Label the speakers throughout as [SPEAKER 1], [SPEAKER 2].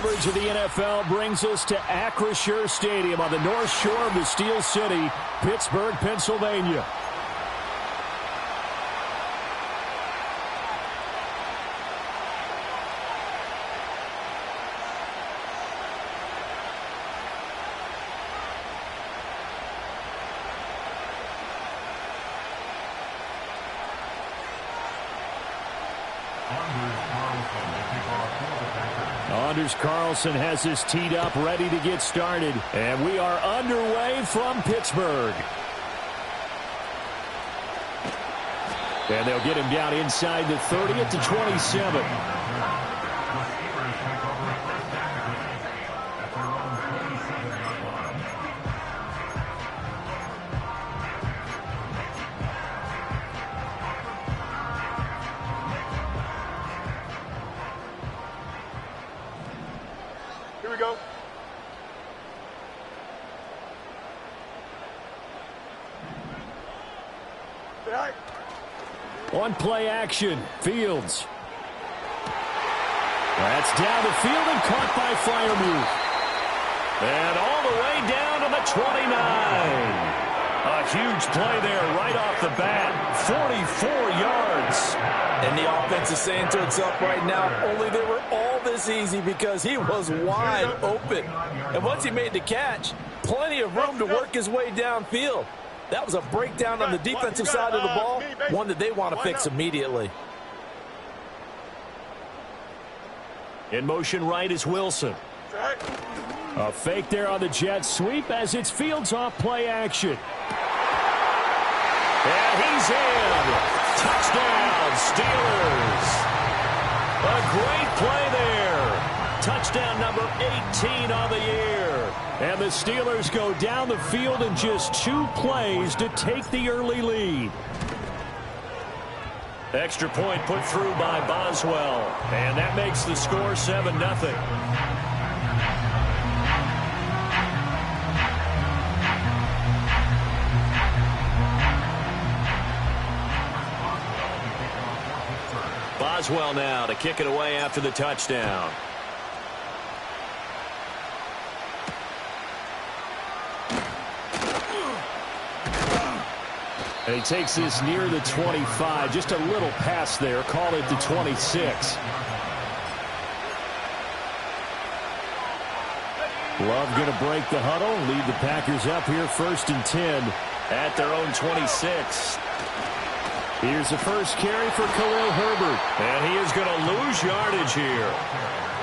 [SPEAKER 1] Coverage of the NFL brings us to Acrisure Stadium on the north shore of the Steel City, Pittsburgh, Pennsylvania. Anders Carlson has his teed up, ready to get started. And we are underway from Pittsburgh. And they'll get him down inside the 30 at the 27.
[SPEAKER 2] Here we go.
[SPEAKER 1] On play action, Fields. That's down the field and caught by Freiermuth. And all the way down to the 29. A huge play there right off the bat. 44 yards.
[SPEAKER 3] And the offense is saying to itself right now, only they were all this easy because he was wide open. And once he made the catch, plenty of room to work his way downfield. That was a breakdown on the defensive side of the ball, one that they want to fix immediately.
[SPEAKER 1] In motion right is Wilson. A fake there on the jet sweep as it's Fields off play action. And he's in. Touchdown, Steelers. A great play there. Touchdown number 18 on the year. And the Steelers go down the field in just 2 plays to take the early lead. Extra point put through by Boswell. And that makes the score 7-0. Boswell now to kick it away after the touchdown. And he takes this near the 25. Just a little pass there. Call it the 26. Love going to break the huddle. Lead the Packers up here 1st and 10 at their own 26. Here's the first carry for Khalil Herbert. And he is going to lose yardage here.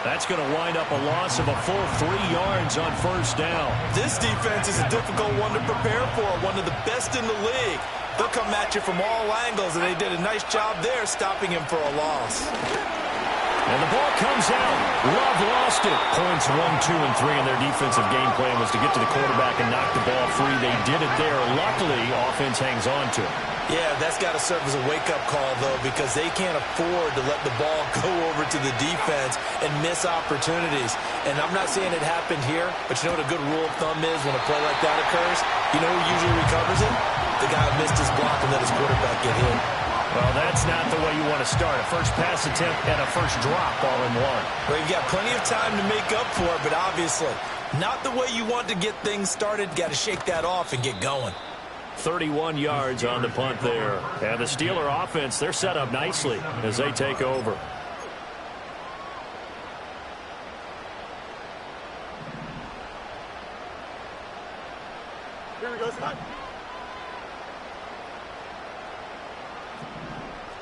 [SPEAKER 1] That's going to wind up a loss of a full 3 yards on 1st down.
[SPEAKER 3] This defense is a difficult one to prepare for, one of the best in the league. They'll come at you from all angles, and they did a nice job there stopping him for a loss.
[SPEAKER 1] And the ball comes out. Love lost it. Points 1, 2, and 3 in their defensive game plan was to get to the quarterback and knock the ball free. They did it there. Luckily, offense hangs on to it.
[SPEAKER 3] Yeah, that's got to serve as a wake-up call, though, because they can't afford to let the ball go over to the defense and miss opportunities. And I'm not saying it happened here, but you know what a good rule of thumb is when a play like that occurs? You know who usually recovers it? The guy who missed his block and let his quarterback get hit.
[SPEAKER 1] Well, that's not the way you want to start. A first pass attempt and a first drop all in one.
[SPEAKER 3] Well, you've got plenty of time to make up for it, but obviously not the way you want to get things started. Got to shake that off and get going.
[SPEAKER 1] 31 yards on the punt there. And the Steeler offense, they're set up nicely as they take over.
[SPEAKER 2] Here we go, Scott.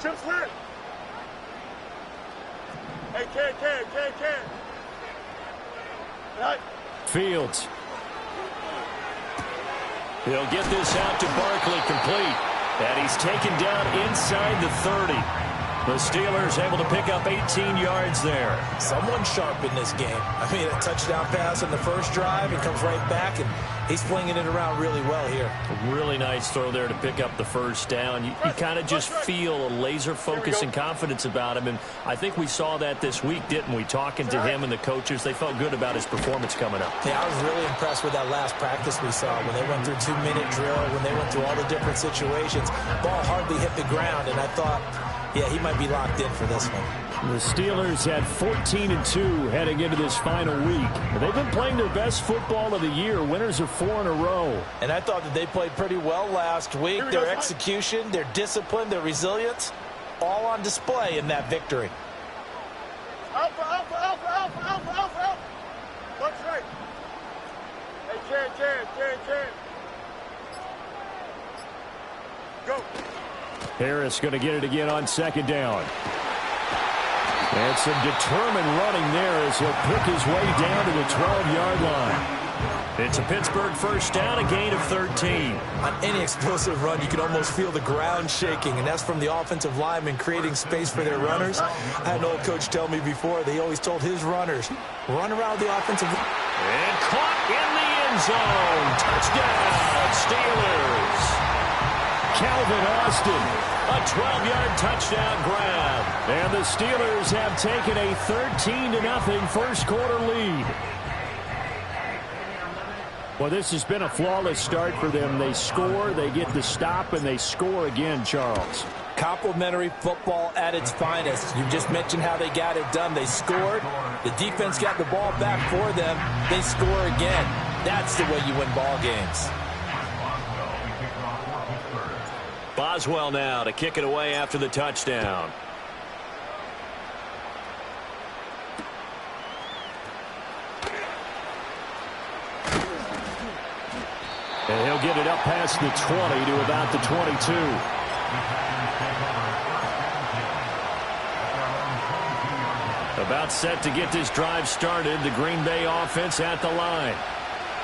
[SPEAKER 2] Chips win. Hey, can. Right.
[SPEAKER 1] Fields. He'll get this out to Barkley complete. And he's taken down inside the 30. The Steelers able to pick up 18 yards there.
[SPEAKER 3] Someone sharp in this game. I mean, a touchdown pass on the first drive. He comes right back, and he's flinging it around really well here.
[SPEAKER 1] A really nice throw there to pick up the first down. You kind of just feel a laser focus and confidence about him. And I think we saw that this week, didn't we? Talking to him and the coaches, they felt good about his performance coming up.
[SPEAKER 3] Yeah, I was really impressed with that last practice we saw when they went through 2-minute drill, when they went through all the different situations. Ball hardly hit the ground, and I thought, yeah, he might be locked in for this one.
[SPEAKER 1] The Steelers at 14-2 heading into this final week. They've been playing their best football of the year. Winners of 4 in a row.
[SPEAKER 3] And I thought that they played pretty well last week. Their execution, their discipline, their resilience, all on display in that victory.
[SPEAKER 2] Alpha, alpha, alpha, alpha, alpha, alpha, alpha. What's right? Hey, Ken. Go.
[SPEAKER 1] Harris going to get it again on second down. And some determined running there as he'll pick his way down to the 12-yard line. It's a Pittsburgh first down, a gain of 13.
[SPEAKER 3] On any explosive run, you can almost feel the ground shaking, and that's from the offensive linemen creating space for their runners. I had an old coach tell me before, they always told his runners, run around the offensive line.
[SPEAKER 1] And caught in the end zone. Touchdown, Steelers. Calvin Austin, a 12-yard touchdown grab. And the Steelers have taken a 13-0 first quarter lead. Well, this has been a flawless start for them. They score, they get the stop, and they score again, Charles.
[SPEAKER 3] Complimentary football at its finest. You just mentioned how they got it done. They scored. The defense got the ball back for them. They score again. That's the way you win ball games.
[SPEAKER 1] Boswell now to kick it away after the touchdown. And he'll get it up past the 20 to about the 22. About set to get this drive started. The Green Bay offense at the line.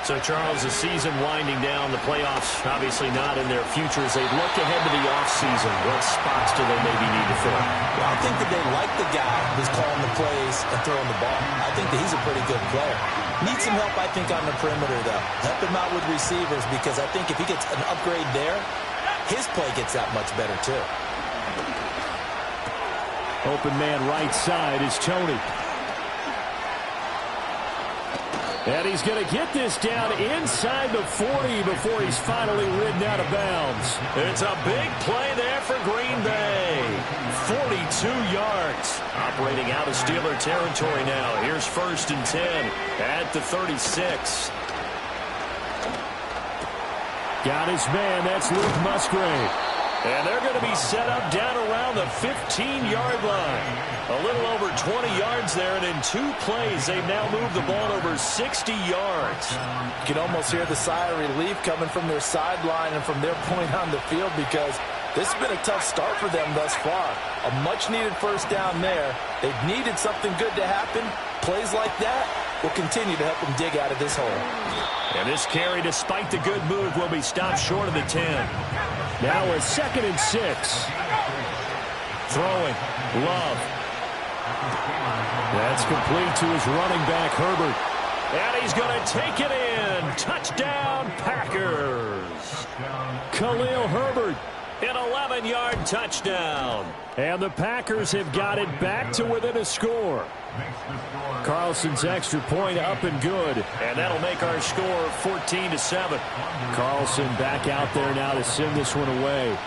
[SPEAKER 1] So, Charles, the season winding down, the playoffs obviously not in their future as they look ahead to the offseason. What spots do they maybe need to fill?
[SPEAKER 3] Well, I think that they like the guy who's calling the plays and throwing the ball. I think that he's a pretty good player. Needs some help, I think, on the perimeter, though. Help him out with receivers because I think if he gets an upgrade there, his play gets that much better, too.
[SPEAKER 1] Open man right side is Tony. And he's going to get this down inside the 40 before he's finally ridden out of bounds. It's a big play there for Green Bay. 42 yards. Operating out of Steeler territory now. Here's 1st and 10 at the 36. Got his man. That's Luke Musgrave. And they're going to be set up down around the 15-yard line. A little over 20 yards there, and in 2 plays, they've now moved the ball over 60 yards.
[SPEAKER 3] You can almost hear the sigh of relief coming from their sideline and from their point on the field because this has been a tough start for them thus far. A much-needed first down there. They've needed something good to happen. Plays like that will continue to help them dig out of this hole.
[SPEAKER 1] And this carry, despite the good move, will be stopped short of the 10. Now a 2nd and 6. Throwing. Love. That's complete to his running back, Herbert. And he's going to take it in. Touchdown, Packers. Khalil Herbert, an 11-yard touchdown. And the Packers have got it back to within a score. Carlson's extra point up and good. And that'll make our score 14-7. Carlson back out there now to send this one away.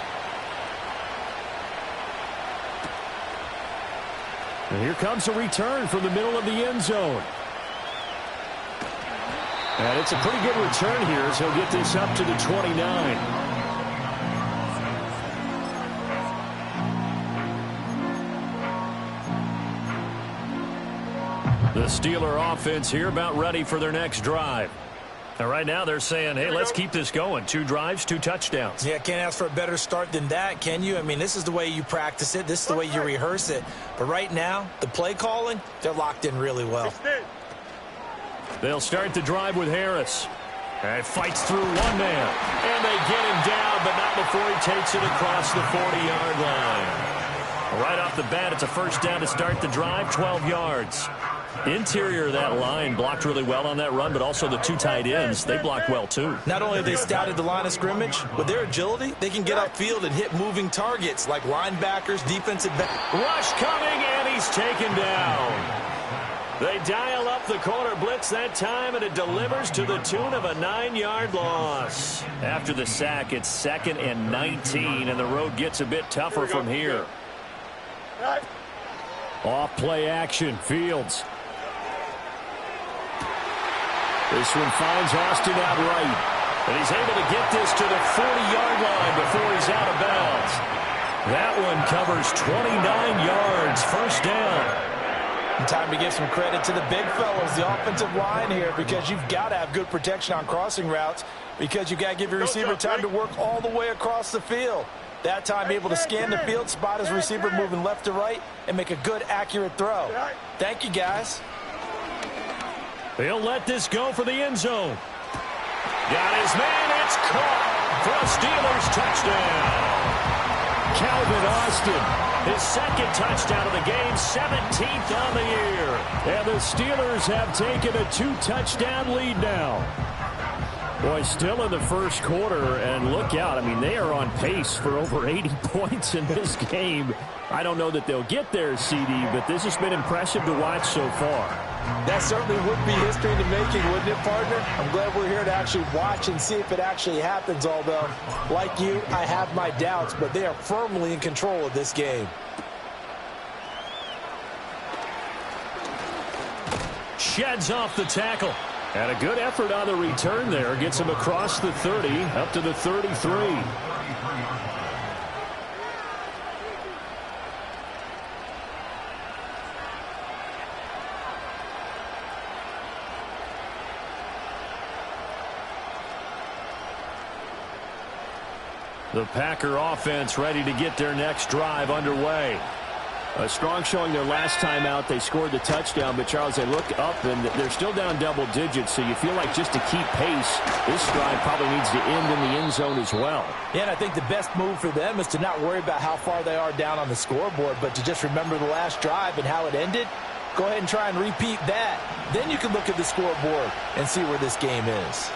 [SPEAKER 1] And here comes a return from the middle of the end zone. And it's a pretty good return here as he'll get this up to the 29. The Steeler offense here about ready for their next drive. And right now they're saying, hey, let's keep this going. 2 drives, 2 touchdowns.
[SPEAKER 3] Yeah, can't ask for a better start than that, can you? I mean, this is the way you practice it. This is the way you rehearse it. But right now, the play calling, they're locked in really well.
[SPEAKER 1] They'll start the drive with Harris. And fights through one man. And they get him down, but not before he takes it across the 40-yard line. Right off the bat, it's a first down to start the drive, 12 yards. Interior of that line blocked really well on that run, but also the 2 tight ends, they blocked well too.
[SPEAKER 3] Not only have they scouted the line of scrimmage, with their agility, they can get upfield and hit moving targets like linebackers, defensive back.
[SPEAKER 1] Rush coming, and he's taken down. They dial up the corner blitz that time, and it delivers to the tune of a 9-yard loss. After the sack, it's 2nd and 19, and the road gets a bit tougher from here. Off play action. Fields. This one finds Austin out right. And he's able to get this to the 40-yard line before he's out of bounds. That one covers 29 yards. First down.
[SPEAKER 3] And time to give some credit to the big fellas, the offensive line here, because you've got to have good protection on crossing routes, because you've got to give your receiver time to work all the way across the field. That time able to scan the field, spot his receiver moving left to right, and make a good, accurate throw. Thank you, guys.
[SPEAKER 1] They'll let this go for the end zone. Got his man. It's caught for a Steelers touchdown. Calvin Austin, his second touchdown of the game, 17th on the year. And the Steelers have taken a 2-touchdown lead now. Boy, still in the first quarter, and look out. I mean, they are on pace for over 80 points in this game. I don't know that they'll get there, CD, but this has been impressive to watch so far.
[SPEAKER 3] That certainly would be history in the making, wouldn't it, partner? I'm glad we're here to actually watch and see if it actually happens, although, like you, I have my doubts, but they are firmly in control of this game.
[SPEAKER 1] Sheds off the tackle. And a good effort on the return there. Gets him across the 30, up to the 33. The Packer offense ready to get their next drive underway. A strong showing their last time out. They scored the touchdown, but Charles, they look up and they're still down double digits, so you feel like just to keep pace, this drive probably needs to end in the end zone as well.
[SPEAKER 3] Yeah, and I think the best move for them is to not worry about how far they are down on the scoreboard, but to just remember the last drive and how it ended. Go ahead and try and repeat that. Then you can look at the scoreboard and see where this game is.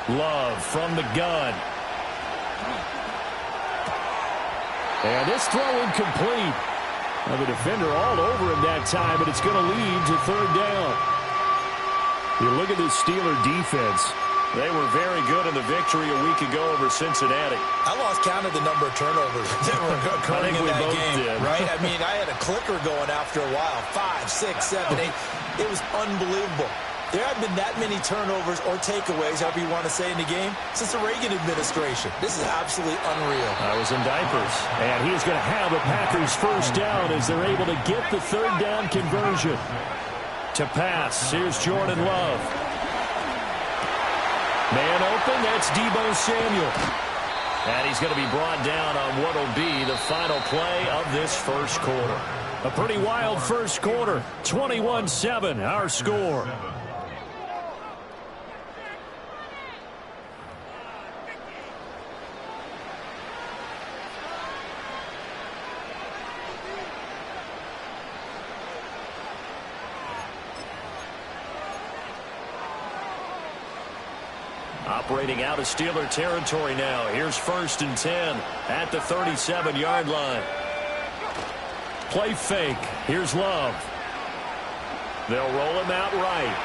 [SPEAKER 1] Love from the gun. And this throw incomplete. Now the defender all over him that time, but it's going to lead to third down. You look at this Steeler defense. They were very good in the victory a week ago over Cincinnati.
[SPEAKER 3] I lost count of the number of turnovers that were occurring in that game, right? I mean, I had a clicker going after a while. 5, 6, 7, 8. It was unbelievable. There haven't been that many turnovers or takeaways, however you want to say, in the game since the Reagan administration. This is absolutely unreal.
[SPEAKER 1] I was in diapers. And he is going to have the Packers first down as they're able to get the third down conversion. To pass, here's Jordan Love. Man open, that's Deebo Samuel. And he's going to be brought down on what will be the final play of this first quarter. A pretty wild first quarter. 21-7, our score. Operating out of Steeler territory now. Here's 1st and 10 at the 37-yard line. Play fake. Here's Love. They'll roll him out right.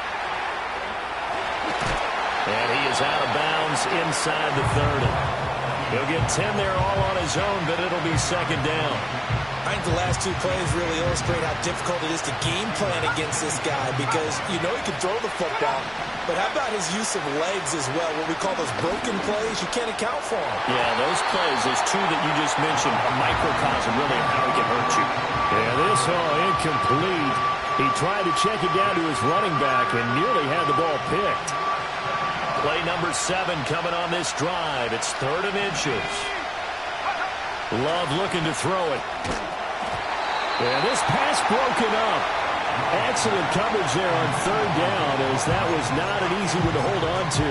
[SPEAKER 1] And he is out of bounds inside the 30. He'll get 10 there all on his own, but it'll be second down.
[SPEAKER 3] I think the last two plays really illustrate how difficult it is to game plan against this guy, because you know he can throw the football, but how about his use of legs as well? What we call those broken plays, you can't account for them.
[SPEAKER 1] Yeah, those plays, those two that you just mentioned, a microcosm really of how he can hurt you. Yeah, this all incomplete. He tried to check it down to his running back and nearly had the ball picked. Play number 7 coming on this drive. It's 3rd and inches. Love looking to throw it. And this pass broken up. Excellent coverage there on 3rd down, as that was not an easy one to hold on to.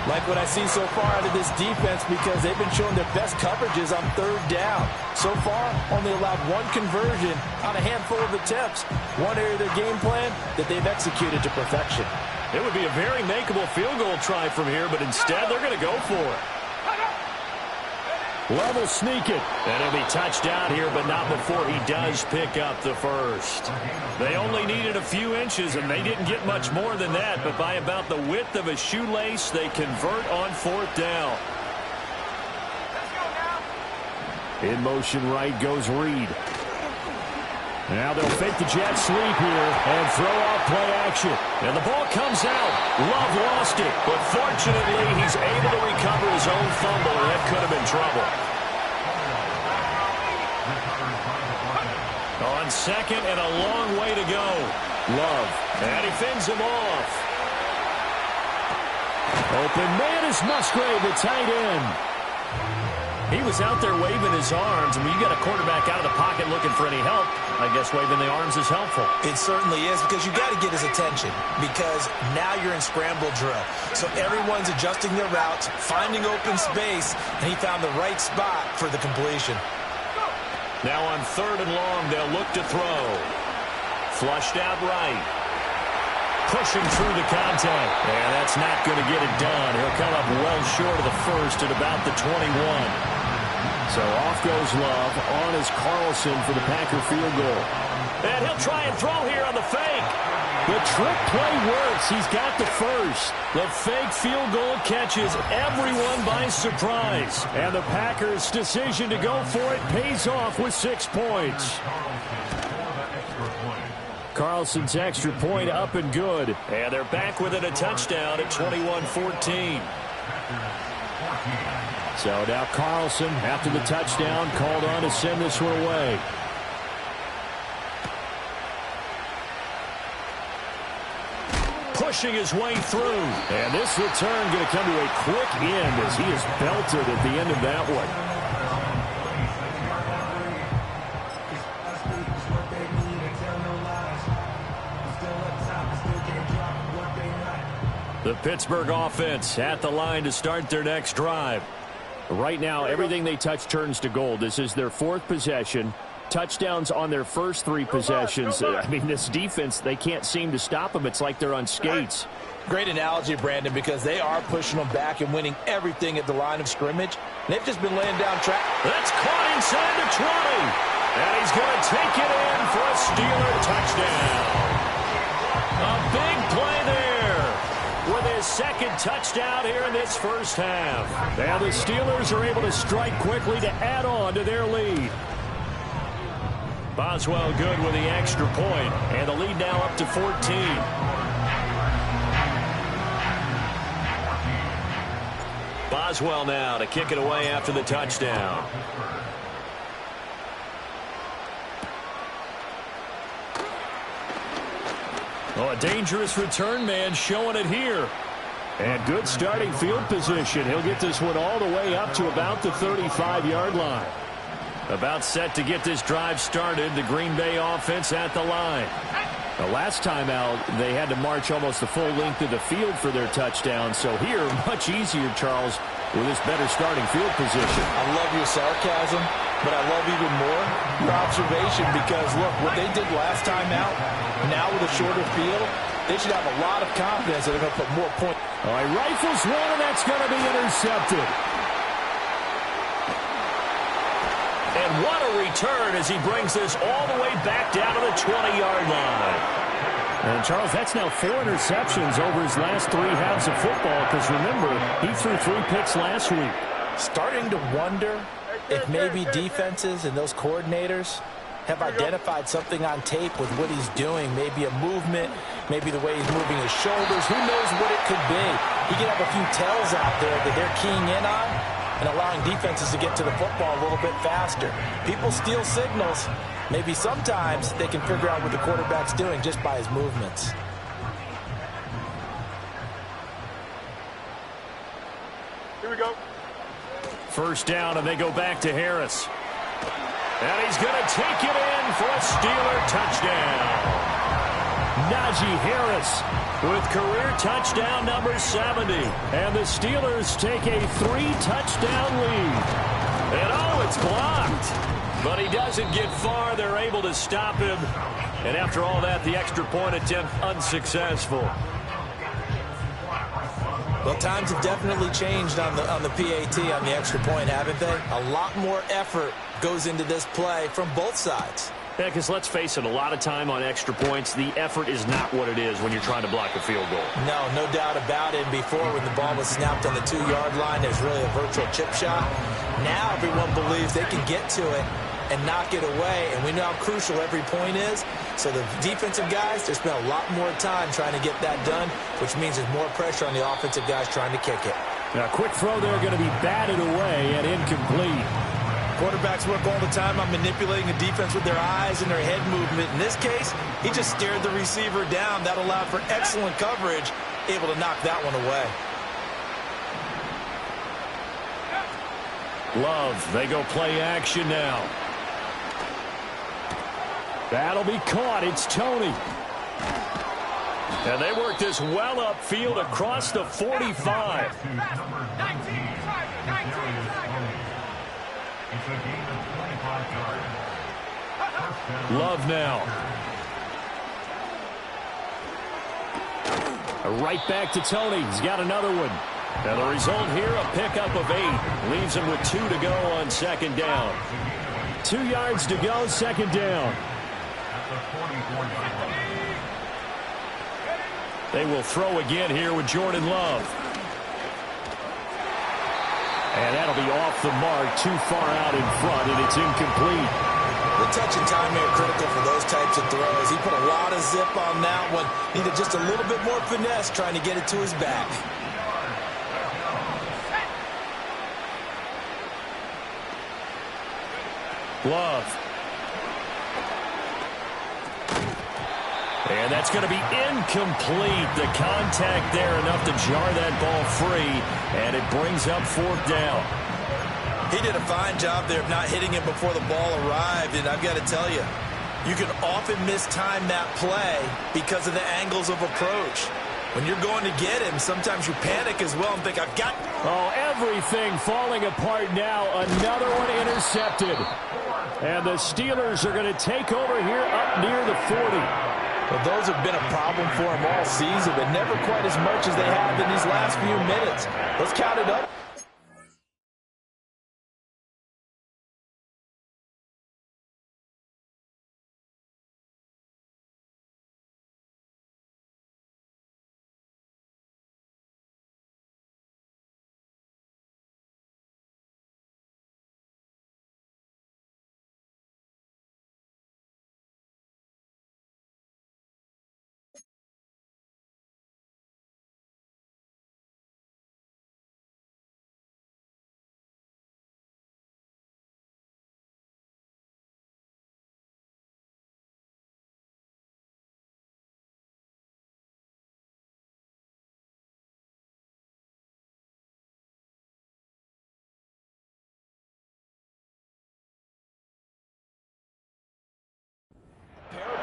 [SPEAKER 3] Like what I see so far out of this defense, because they've been showing their best coverages on 3rd down. So far, only allowed one conversion on a handful of attempts. One area of their game plan that they've executed to perfection.
[SPEAKER 1] It would be a very makeable field goal try from here, but instead they're going to go for it. Love will sneak it. And he'll be touched out here, but not before he does pick up the first. They only needed a few inches, and they didn't get much more than that. But by about the width of a shoelace, they convert on 4th down. In motion right goes Reed. Now they'll fake the jet sweep here and throw off play action. And the ball comes out. Love lost it. But fortunately, he's able to recover his own fumble, and that could have been trouble. On second and a long way to go. Love. And he fins him off. Open man is Musgrave, the tight end. He was out there waving his arms. When you got a quarterback out of the pocket looking for any help, I guess waving the arms is helpful.
[SPEAKER 3] It certainly is, because you got to get his attention, because now you're in scramble drill. So everyone's adjusting their routes, finding open space, and he found the right spot for the completion.
[SPEAKER 1] Now on third and long, they'll look to throw. Flushed out right. Pushing through the contact. And that's not going to get it done. He'll come up well short of the first at about the 21. So off goes Love. On is Carlson for the Packer field goal. And he'll try and throw here on the fake. The trick play works. He's got the first. The fake field goal catches everyone by surprise. And the Packers' decision to go for it pays off with 6 points. Carlson's extra point up and good. And they're back within a touchdown at 21-14. So now Carlson, after the touchdown, called on to send this one away. Pushing his way through. And this return going to come to a quick end as he is belted at the end of that one. The Pittsburgh offense at the line to start their next drive. Right now, everything they touch turns to gold. This is their 4th possession. Touchdowns on their first 3 possessions. I mean, this defense, they can't seem to stop them. It's like they're on skates.
[SPEAKER 3] Great analogy, Brandon, because they are pushing them back and winning everything at the line of scrimmage. They've just been laying down track.
[SPEAKER 1] That's caught inside the 20. And he's going to take it in for a Steeler touchdown. A big play there with his second touchdown here in this first half. Now the Steelers are able to strike quickly to add on to their lead. Boswell good with the extra point, and the lead now up to 14. Boswell now to kick it away after the touchdown. Oh, a dangerous return man showing it here. And good starting field position. He'll get this one all the way up to about the 35-yard line. About set to get this drive started. The Green Bay offense at the line. The last time out, they had to march almost the full length of the field for their touchdown. So here, much easier, Charles, with this better starting field position.
[SPEAKER 3] I love your sarcasm, but I love even more your observation, because, look, what they did last time out, now with a shorter field, they should have a lot of confidence that they're going to put more points.
[SPEAKER 1] All right, rifles one, and that's going to be intercepted. And what a return as he brings this all the way back down to the 20-yard line. And, Charles, that's now 4 interceptions over his last 3 halves of football, because, remember, he threw 3 picks last week.
[SPEAKER 3] Starting to wonder if maybe defenses and those coordinators have identified something on tape with what he's doing. Maybe a movement, maybe the way he's moving his shoulders. Who knows what it could be? He could have a few tells out there that they're keying in on and allowing defenses to get to the football a little bit faster. People steal signals. Maybe sometimes they can figure out what the quarterback's doing just by his movements.
[SPEAKER 2] Here we go.
[SPEAKER 1] First down, and they go back to Harris. And he's going to take it in for a Steeler touchdown. Najee Harris with career touchdown number 70. And the Steelers take a 3-touchdown lead. And oh, it's blocked. But he doesn't get far. They're able to stop him. And after all that, the extra point attempt unsuccessful.
[SPEAKER 3] Well, times have definitely changed on the PAT, on the extra point, haven't they? A lot more effort goes into this play from both sides.
[SPEAKER 1] Yeah, because let's face it, a lot of time on extra points, the effort is not what it is when you're trying to block a field goal.
[SPEAKER 3] No doubt about it. Before, when the ball was snapped on the 2-yard line, there's really a virtual chip shot. Now everyone believes they can get to it and knock it away, and we know how crucial every point is. So the defensive guys, they spend a lot more time trying to get that done, which means there's more pressure on the offensive guys trying to kick it.
[SPEAKER 1] Now, quick throw there, going to be batted away and incomplete.
[SPEAKER 3] Quarterbacks work all the time on manipulating the defense with their eyes and their head movement. In this case, he just stared the receiver down. That allowed for excellent coverage, able to knock that one away.
[SPEAKER 1] Love, they go play action now. That'll be caught. It's Tony. And they work this well upfield across the 45. Love now. Right back to Tony. He's got another one. And the result here, a pickup of 8. Leaves him with 2 to go on second down. 2 yards to go, second down. They will throw again here with Jordan Love. And that'll be off the mark, too far out in front, and it's incomplete.
[SPEAKER 3] The touch and timing are critical for those types of throws. He put a lot of zip on that one. Needed just a little bit more finesse trying to get it to his back.
[SPEAKER 1] Love. And that's going to be incomplete. The contact there enough to jar that ball free, and it brings up 4th down.
[SPEAKER 3] He did a fine job there of not hitting him before the ball arrived, and I've got to tell you, you can often mistime that play because of the angles of approach. When you're going to get him, sometimes you panic as well and think, I've got...
[SPEAKER 1] Oh, everything falling apart now. Another one intercepted. And the Steelers are going to take over here up near the 40.
[SPEAKER 3] Well, those have been a problem for him all season, but never quite as much as they have in these last few minutes. Let's count it up.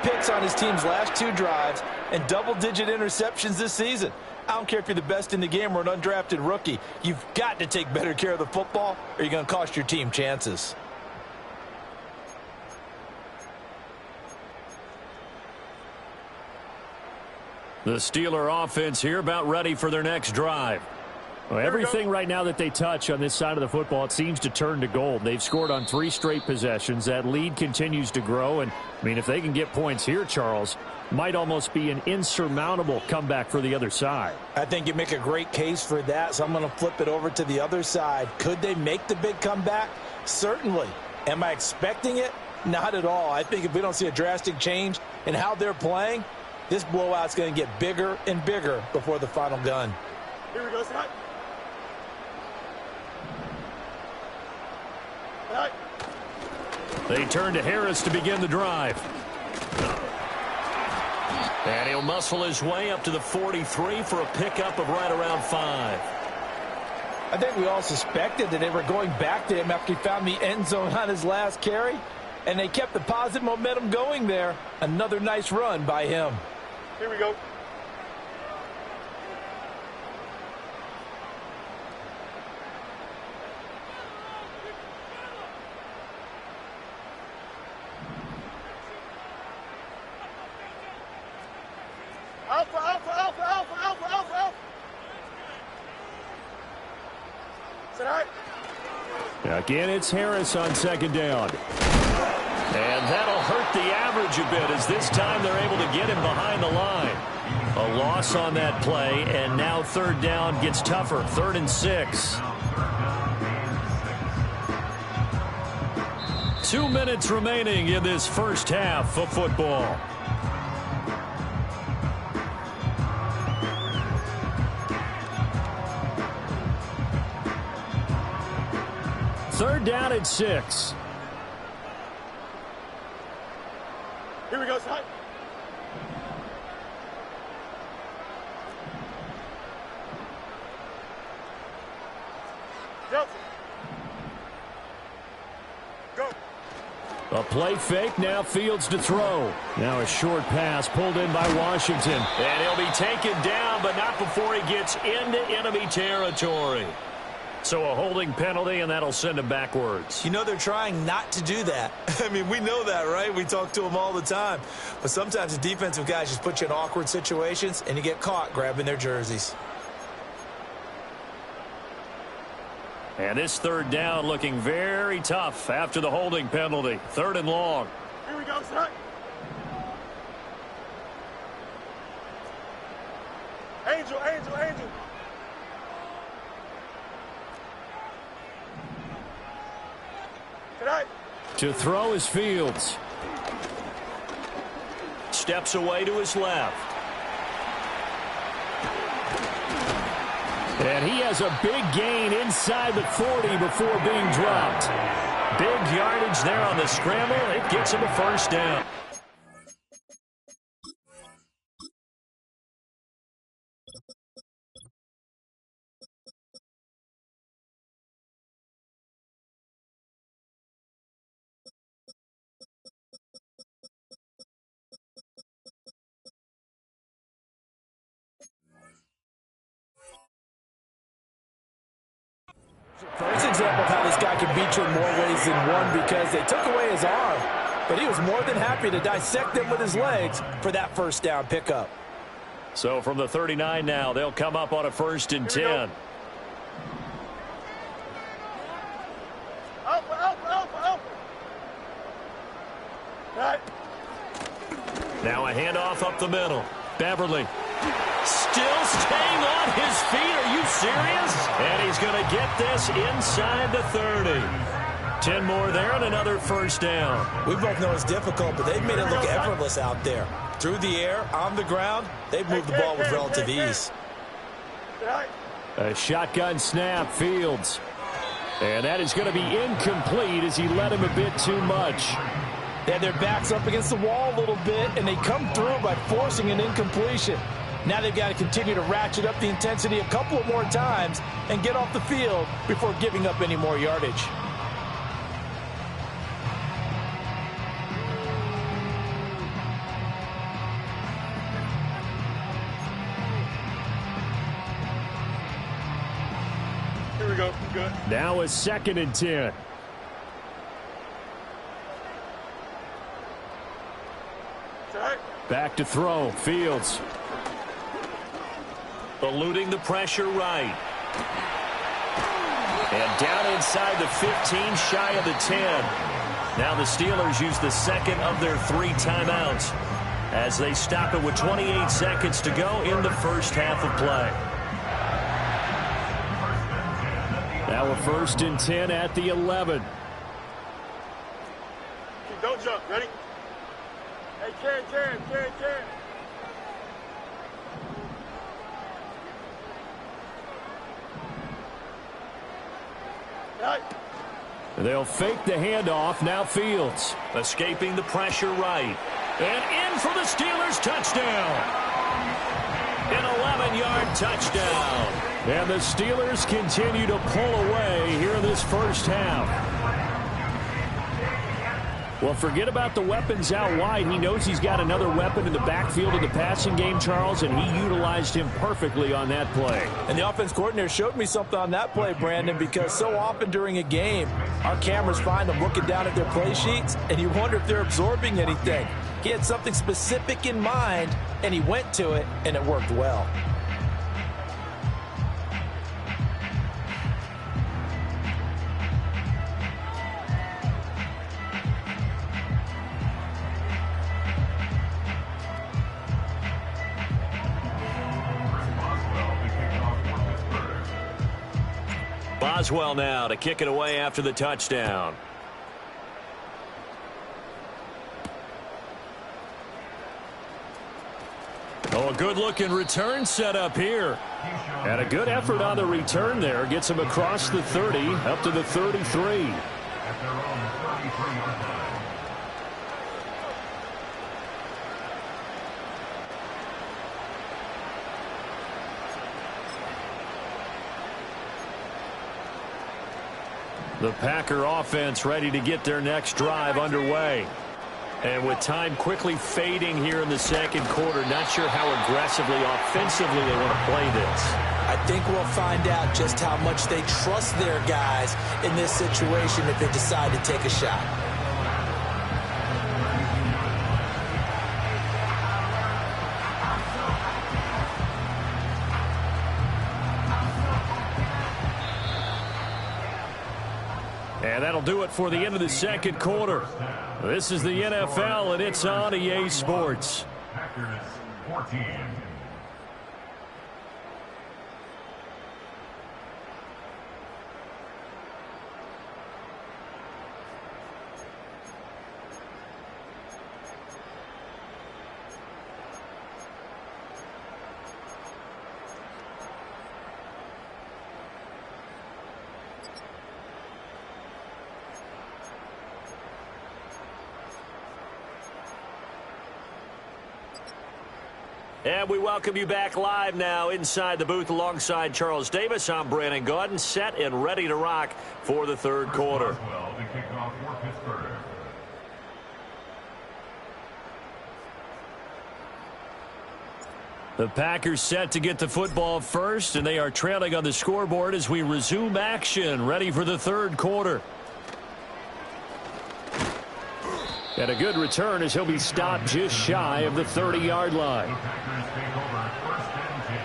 [SPEAKER 3] Picks on his team's last 2 drives and double-digit interceptions this season. I don't care if you're the best in the game or an undrafted rookie. You've got to take better care of the football or you're going to cost your team chances.
[SPEAKER 1] The Steeler offense here about ready for their next drive. Well, everything right now that they touch on this side of the football, it seems to turn to gold. They've scored on 3 straight possessions. That lead continues to grow. And, I mean, if they can get points here, Charles, might almost be an insurmountable comeback for the other side.
[SPEAKER 3] I think you make a great case for that, so I'm going to flip it over to the other side. Could they make the big comeback? Certainly. Am I expecting it? Not at all. I think if we don't see a drastic change in how they're playing, this blowout's going to get bigger and bigger before the final gun.
[SPEAKER 2] Here we go, Scott.
[SPEAKER 1] They turn to Harris to begin the drive. And he'll muscle his way up to the 43 for a pickup of right around 5.
[SPEAKER 3] I think we all suspected that they were going back to him after he found the end zone on his last carry, and they kept the positive momentum going there. Another nice run by him.
[SPEAKER 2] Here we go. Alpha, alpha, alpha, alpha, alpha, alpha, alpha. Is that all right?
[SPEAKER 1] Again, it's Harris on second down. And that'll hurt the average a bit as this time they're able to get him behind the line. A loss on that play, and now third down gets tougher. 3rd and 6. 2 minutes remaining in this first half of football. Third down and 6.
[SPEAKER 2] Here we go, son. Go.
[SPEAKER 1] A play fake, now Fields to throw. Now a short pass pulled in by Washington. And he'll be taken down, but not before he gets into enemy territory. So a holding penalty, and that'll send him backwards.
[SPEAKER 3] You know they're trying not to do that. I mean, we know that, right? We talk to them all the time. But sometimes the defensive guys just put you in awkward situations, and you get caught grabbing their jerseys.
[SPEAKER 1] And this third down looking very tough after the holding penalty. 3rd and long.
[SPEAKER 2] Here we go, son. Angel, angel, angel. Tonight.
[SPEAKER 1] To throw is Fields. Steps away to his left. And he has a big gain inside the 40 before being dropped. Big yardage there on the scramble. It gets him a first down.
[SPEAKER 3] First example of how this guy can beat you in more ways than one, because they took away his arm, but he was more than happy to dissect him with his legs for that first down pickup.
[SPEAKER 1] So from the 39 now, they'll come up on a 1st and 10.
[SPEAKER 2] Alpha, alpha, alpha, alpha. Right.
[SPEAKER 1] Now a handoff up the middle. Beverly still staying on his feet. Are you serious? And he's going to get this inside the 30. 10 more there and another first down.
[SPEAKER 3] We both know it's difficult, but they've made it look effortless out there. Through the air, on the ground, they've moved the ball with relative ease.
[SPEAKER 1] A shotgun snap, Fields. And that is going to be incomplete as he led him a bit too much.
[SPEAKER 3] They had their backs up against the wall a little bit, and they come through by forcing an incompletion. Now they've got to continue to ratchet up the intensity a couple of more times and get off the field before giving up any more yardage.
[SPEAKER 2] Here we go. Good.
[SPEAKER 1] Now a 2nd and 10.
[SPEAKER 2] Tonight.
[SPEAKER 1] Back to throw. Fields. Eluding the pressure right. And down inside the 15, shy of the 10. Now the Steelers use the 2nd of their 3 timeouts as they stop it with 28 seconds to go in the first half of play. Now a 1st and 10 at the 11.
[SPEAKER 2] Don't jump. Ready? Hey, Karen.
[SPEAKER 1] They'll fake the handoff. Now Fields escaping the pressure right. And in for the Steelers touchdown. An 11-yard touchdown. And the Steelers continue to pull away here in this first half. Well, forget about the weapons out wide. He knows he's got another weapon in the backfield in the passing game, Charles, and he utilized him perfectly on that play.
[SPEAKER 3] And the offense coordinator showed me something on that play, Brandon, because so often during a game, our cameras find them looking down at their play sheets, and you wonder if they're absorbing anything. He had something specific in mind, and he went to it, and it worked well.
[SPEAKER 1] Boswell now to kick it away after the touchdown. Oh, a good-looking return set up here. And a good effort on the return there. Gets him across the 30, up to the 33. The Packer offense ready to get their next drive underway. And with time quickly fading here in the second quarter, not sure how aggressively, offensively they want to play this.
[SPEAKER 3] I think we'll find out just how much they trust their guys in this situation if they decide to take a shot.
[SPEAKER 1] And that'll do it for the end of the second quarter. This is the NFL, and it's on EA Sports.
[SPEAKER 4] Packers 14.
[SPEAKER 1] And we welcome you back live now inside the booth alongside Charles Davis. I'm Brandon Gaudin, set and ready to rock for the third quarter. The Packers set to get the football first, and they are trailing on the scoreboard as we resume action, ready for the third quarter. And a good return as he'll be stopped just shy of the 30-yard line.
[SPEAKER 4] The Packers take over first and 10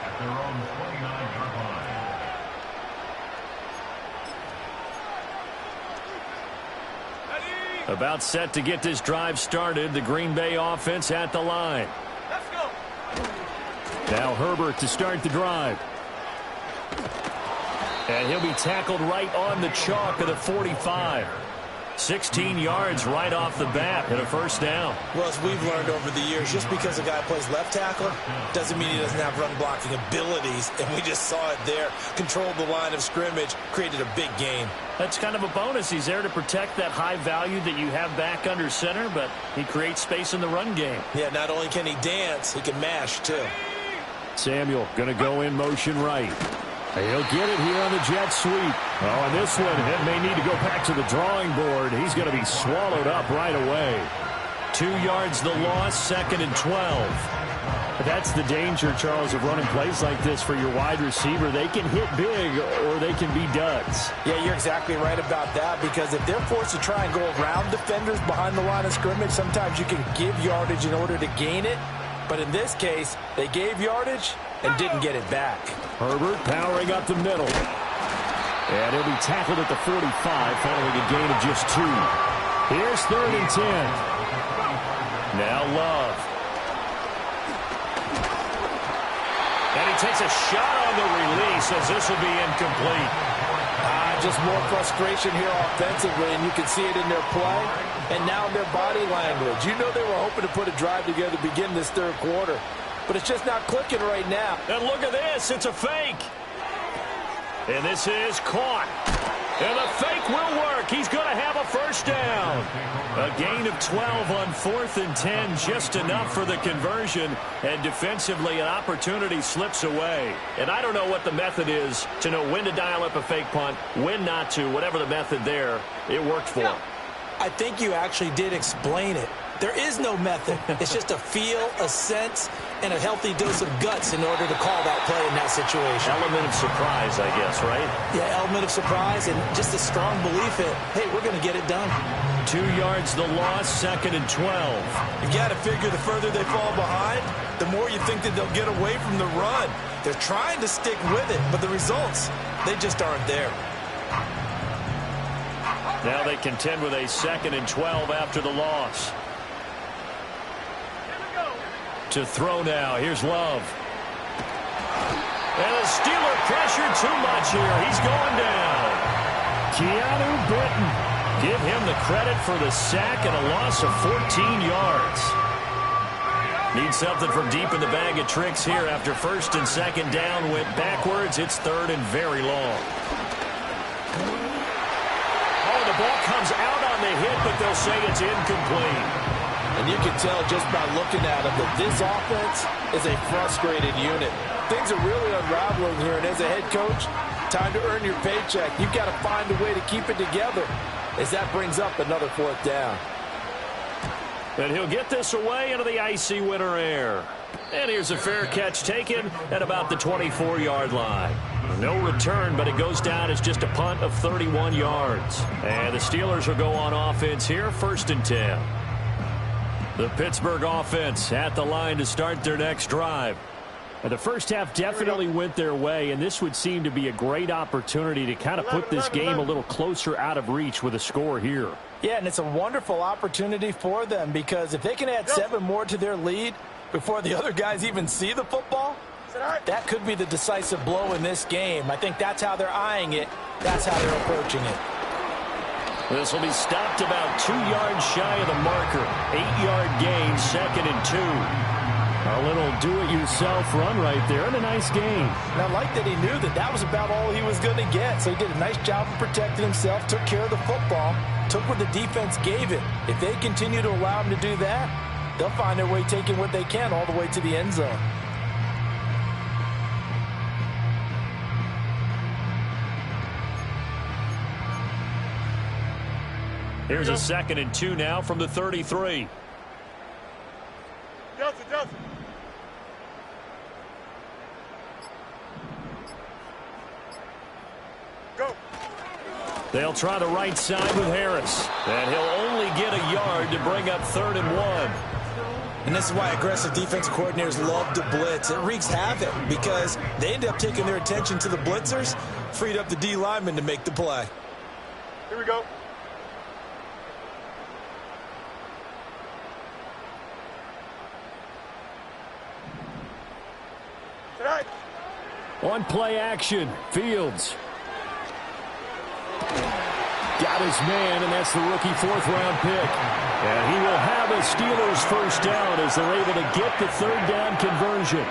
[SPEAKER 4] at their own 29-yard line.
[SPEAKER 1] About set to get this drive started. The Green Bay offense at the line.
[SPEAKER 2] Let's go.
[SPEAKER 1] Now Herbert to start the drive. And he'll be tackled right on the chalk of the 45. 16 yards right off the bat and a first down.
[SPEAKER 3] Well, as we've learned over the years, just because a guy plays left tackle doesn't mean he doesn't have run blocking abilities, and we just saw it there. Controlled the line of scrimmage, created a big gain.
[SPEAKER 1] That's kind of a bonus. He's there to protect that high value that you have back under center, but he creates space in the run game.
[SPEAKER 3] Yeah, not only can he dance, he can mash, too.
[SPEAKER 1] Samuel going to go in motion right. He'll get it here on the jet sweep. Oh, and this one, it may need to go back to the drawing board. He's going to be swallowed up right away. 2 yards the loss, second and 12. That's the danger, Charles, of running plays like this for your wide receiver. They can hit big or they can be duds.
[SPEAKER 3] Yeah, you're exactly right about that, because if they're forced to try and go around defenders behind the line of scrimmage, sometimes you can give yardage in order to gain it. But in this case, they gave yardage and didn't get it back.
[SPEAKER 1] Herbert powering up the middle. And he'll be tackled at the 45 following a gain of just 2. Here's third and 10. Now Love. And he takes a shot on the release as this will be incomplete.
[SPEAKER 3] Just more frustration here offensively, and you can see it in their play and now in their body language. You know they were hoping to put a drive together to begin this third quarter, but it's just not clicking right now.
[SPEAKER 1] And look at this. It's a fake. And this is caught. And the fake will work. He's going to have a first down. A gain of 12 on 4th and 10, just enough for the conversion. And defensively, an opportunity slips away. And I don't know what the method is to know when to dial up a fake punt, when not to. Whatever the method there, it worked for him.
[SPEAKER 3] I think you actually did explain it. There is no method. It's just a feel, a sense, and a healthy dose of guts in order to call that play in that situation.
[SPEAKER 1] Element of surprise, I guess, right?
[SPEAKER 3] Yeah, element of surprise and just a strong belief in, hey, we're going to get it done.
[SPEAKER 1] 2 yards the loss, second and 12.
[SPEAKER 3] You got to figure the further they fall behind, the more you think that they'll get away from the run. They're trying to stick with it, but the results, they just aren't there.
[SPEAKER 1] Now they contend with a second and 12 after the loss. To throw now. Here's Love. And the Steeler pressure too much here. He's going down. Keanu Britton. Give him the credit for the sack and a loss of 14 yards. Need something from deep in the bag of tricks here after first and second down went backwards. It's third and very long. Oh, the ball comes out on the hit, but they'll say it's incomplete.
[SPEAKER 3] And you can tell just by looking at him that this offense is a frustrated unit. Things are really unraveling here, and as a head coach, time to earn your paycheck. You've got to find a way to keep it together as that brings up another fourth down.
[SPEAKER 1] And he'll get this away into the icy winter air. And here's a fair catch taken at about the 24-yard line. No return, but it goes down as just a punt of 31 yards. And the Steelers will go on offense here, first and 10. The Pittsburgh offense at the line to start their next drive. And the first half definitely went their way, and this would seem to be a great opportunity to kind of put this game a little closer out of reach with a score here.
[SPEAKER 3] Yeah, and it's a wonderful opportunity for them because if they can add 7 more to their lead before the other guys even see the football, that could be the decisive blow in this game. I think that's how they're eyeing it. That's how they're approaching it.
[SPEAKER 1] This will be stopped about 2 yards shy of the marker. 8-yard gain, second and 2. A little do-it-yourself run right there, and a nice gain.
[SPEAKER 3] And I like that he knew that that was about all he was going to get. So he did a nice job of protecting himself, took care of the football, took what the defense gave him. If they continue to allow him to do that, they'll find their way taking what they can all the way to the end zone.
[SPEAKER 1] Here's a second and 2 now from the 33.
[SPEAKER 2] Johnson. Go.
[SPEAKER 1] They'll try the right side with Harris. And he'll only get a yard to bring up third and 1.
[SPEAKER 3] And this is why aggressive defensive coordinators love to blitz. It wreaks havoc because they end up taking their attention to the blitzers, freed up the D lineman to make the play.
[SPEAKER 2] Here we go. Tonight.
[SPEAKER 1] On play action, Fields. Got his man, and that's the rookie 4th-round pick. And he will have a Steelers first down as they're able to get the third down conversion.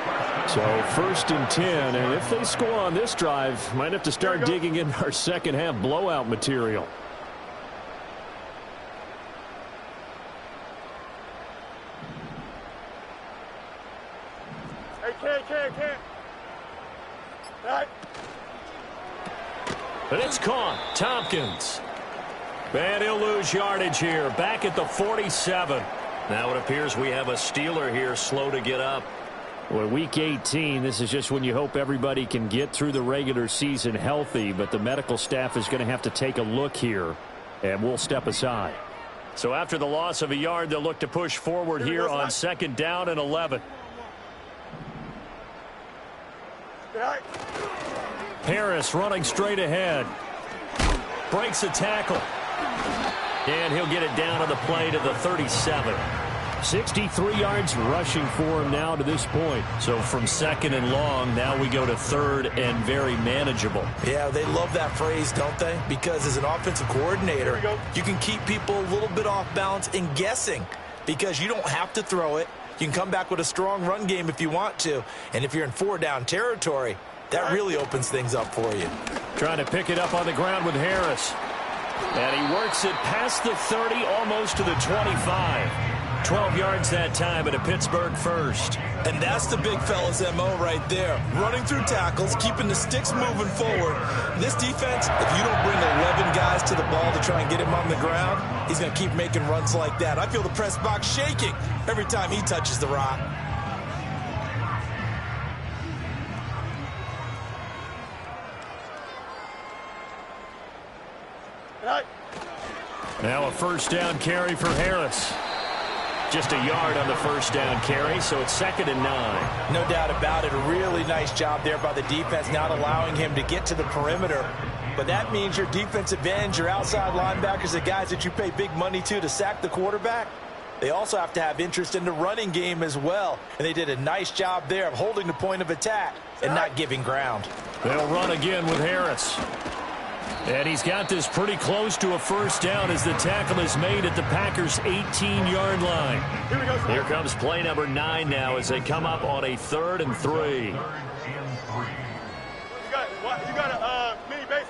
[SPEAKER 1] So first and 10, and if they score on this drive, might have to start digging in our second half blowout material.
[SPEAKER 2] Hey, can't. Right.
[SPEAKER 1] And it's caught. Tompkins. And he'll lose yardage here. Back at the 47. Now it appears we have a Steeler here slow to get up. Well, week 18, this is just when you hope everybody can get through the regular season healthy, but the medical staff is going to have to take a look here, and we'll step aside. So after the loss of a yard, they'll look to push forward here on second down and 11. Harris running straight ahead. Breaks the tackle. And he'll get it down on the play to the 37. 63 yards rushing for him now to this point. So from second and long, now we go to third and very manageable.
[SPEAKER 3] Yeah, they love that phrase, don't they? Because as an offensive coordinator, you can keep people a little bit off balance and guessing because you don't have to throw it. You can come back with a strong run game if you want to. And if you're in 4-down territory, that really opens things up for you.
[SPEAKER 1] Trying to pick it up on the ground with Harris. And he works it past the 30, almost to the 25. 12 yards that time at a Pittsburgh first.
[SPEAKER 3] And that's the big fella's MO right there. Running through tackles, keeping the sticks moving forward. This defense, if you don't bring 11 guys to the ball to try and get him on the ground, he's going to keep making runs like that. I feel the press box shaking every time he touches the rock.
[SPEAKER 1] Now a first down carry for Harris. Just a yard on the first down carry, so it's second and 9.
[SPEAKER 3] No doubt about it. A really nice job there by the defense, not allowing him to get to the perimeter. But that means your defensive ends, your outside linebackers, the guys that you pay big money to sack the quarterback, they also have to have interest in the running game as well. And they did a nice job there of holding the point of attack and not giving ground.
[SPEAKER 1] They'll run again with Harris. And he's got this pretty close to a first down as the tackle is made at the Packers' 18-yard line. Here comes play number 9 now as they come up on a 3rd and 3.
[SPEAKER 2] You got a mini base.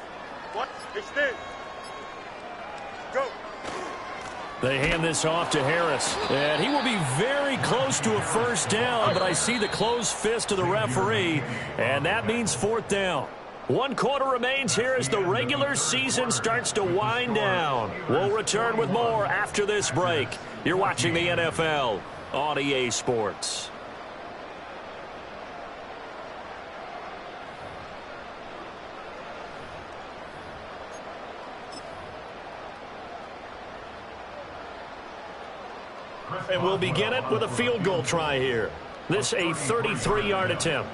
[SPEAKER 2] What? Extend. Go.
[SPEAKER 1] They hand this off to Harris. And he will be very close to a first down, but I see the closed fist of the referee, and that means 4th down. 1 quarter remains here as the regular season starts to wind down. We'll return with more after this break. You're watching the NFL on EA Sports. And we'll begin it with a field goal try here. This a 33-yard attempt.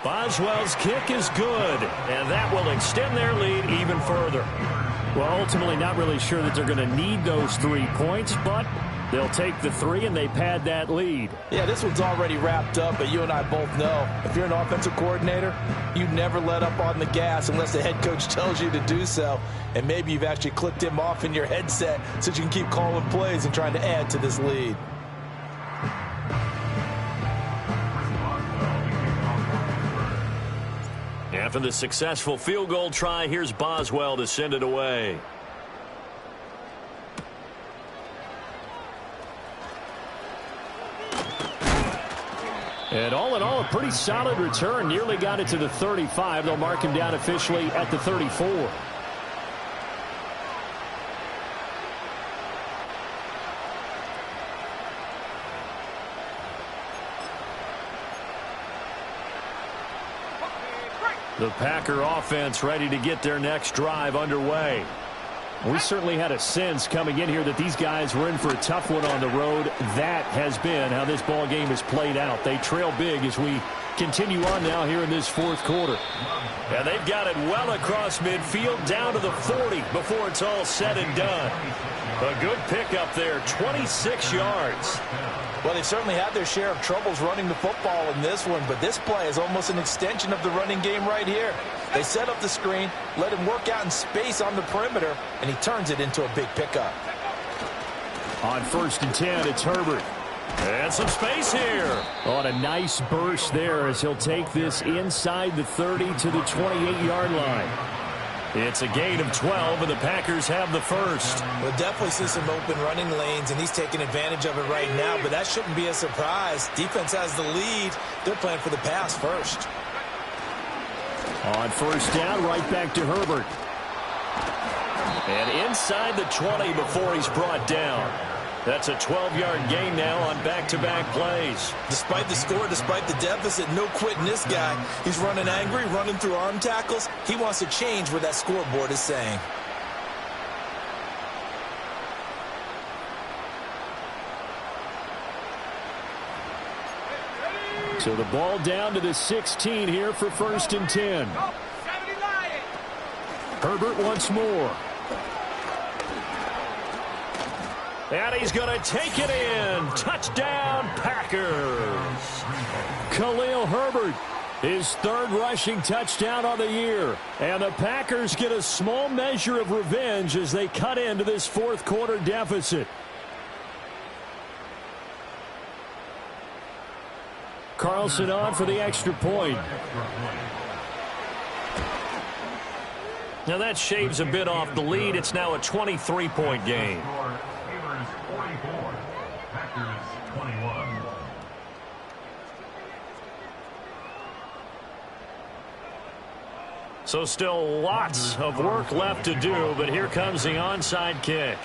[SPEAKER 1] Boswell's kick is good, and that will extend their lead even further. Well, ultimately not really sure that they're going to need those 3 points, but they'll take the 3 and they pad that lead.
[SPEAKER 3] Yeah, this one's already wrapped up, but you and I both know if you're an offensive coordinator, you never let up on the gas unless the head coach tells you to do so. And maybe you've actually clicked him off in your headset so you can keep calling plays and trying to add to this lead.
[SPEAKER 1] After the successful field goal try, here's Boswell to send it away. And all in all, a pretty solid return. Nearly got it to the 35. They'll mark him down officially at the 34. The Packer offense ready to get their next drive underway. We certainly had a sense coming in here that these guys were in for a tough one on the road. That has been how this ball game has played out. They trail big as we continue on now here in this 4th quarter. And they've got it well across midfield down to the 40 before it's all said and done. A good pickup there, 26 yards.
[SPEAKER 3] Well, they certainly had their share of troubles running the football in this one, but this play is almost an extension of the running game right here. They set up the screen, let him work out in space on the perimeter, and he turns it into a big pickup.
[SPEAKER 1] On 1st and 10, it's Herbert. And some space here. On a nice burst there as he'll take this inside the 30 to the 28-yard line. It's a gain of 12, and the Packers have the first.
[SPEAKER 3] We'll definitely see some open running lanes, and he's taking advantage of it right now, but that shouldn't be a surprise. Defense has the lead. They're playing for the pass first.
[SPEAKER 1] On 1st down, right back to Herbert. And inside the 20 before he's brought down. That's a 12-yard gain now on back-to-back plays.
[SPEAKER 3] Despite the score, despite the deficit, no quitting this guy. He's running angry, running through arm tackles. He wants to change what that scoreboard is saying.
[SPEAKER 1] So the ball down to the 16 here for 1st and 10. Herbert once more. And he's going to take it in. Touchdown, Packers. Khalil Herbert, his 3rd rushing touchdown on the year. And the Packers get a small measure of revenge as they cut into this 4th quarter deficit. Carlson on for the extra point. Now that shaves a bit off the lead. It's now a 23-point game. So still lots of work left to do, but here comes the onside kick.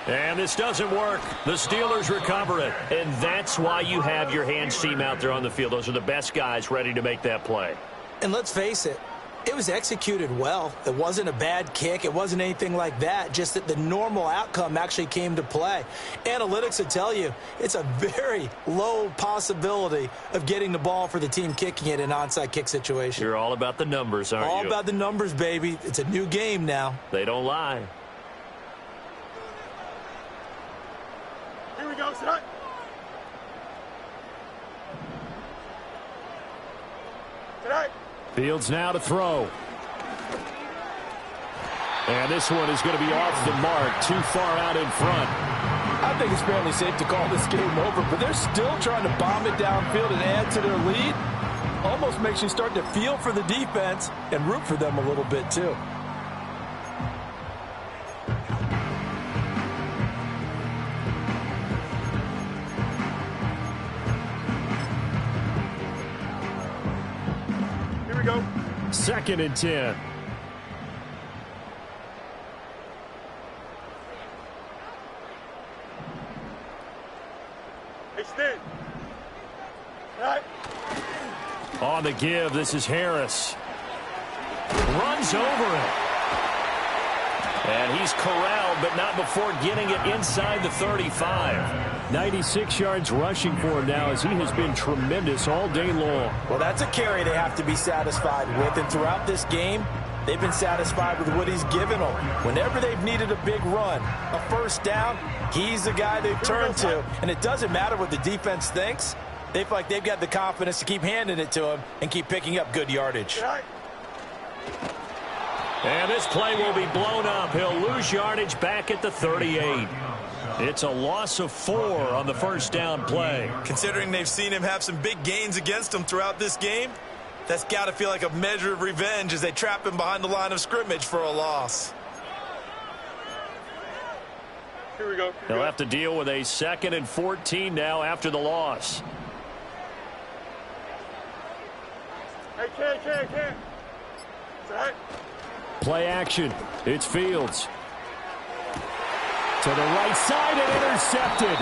[SPEAKER 1] And this doesn't work. The Steelers recover it. And that's why you have your hands team out there on the field. Those are the best guys ready to make that play.
[SPEAKER 3] And let's face it, it was executed well. It wasn't a bad kick. It wasn't anything like that. Just that the normal outcome actually came to play. Analytics will tell you it's a very low possibility of getting the ball for the team kicking it in an onside kick situation.
[SPEAKER 1] You're all about the numbers, aren't you?
[SPEAKER 3] All about the numbers, baby. It's a new game now.
[SPEAKER 1] They don't lie.
[SPEAKER 2] Here we go, son. Right.
[SPEAKER 1] Fields now to throw. And this one is going to be off the mark, too far out in front.
[SPEAKER 3] I think it's fairly safe to call this game over, but they're still trying to bomb it downfield and add to their lead. Almost makes you start to feel for the defense and root for them a little bit, too.
[SPEAKER 2] Here we go.
[SPEAKER 1] 2nd and 10.
[SPEAKER 2] Extend. Right.
[SPEAKER 1] On the give, this is Harris. Runs over it. And he's corralled, but not before getting it inside the 35. 96 yards rushing for him now as he has been tremendous all day long.
[SPEAKER 3] Well, that's a carry they have to be satisfied with, and throughout this game, they've been satisfied with what he's given them. Whenever they've needed a big run, a first down, he's the guy they've turned to. And it doesn't matter what the defense thinks. They feel like they've got the confidence to keep handing it to him and keep picking up good yardage.
[SPEAKER 2] Right.
[SPEAKER 1] And this play will be blown up. He'll lose yardage back at the 38. It's a loss of 4 on the first down play.
[SPEAKER 3] Considering they've seen him have some big gains against them throughout this game, that's got to feel like a measure of revenge as they trap him behind the line of scrimmage for a loss.
[SPEAKER 2] Here we go.
[SPEAKER 1] They'll have to deal with a 2nd and 14 now after the loss.
[SPEAKER 2] Hey, can't. Right.
[SPEAKER 1] Play action. It's Fields. To the right side and intercepted.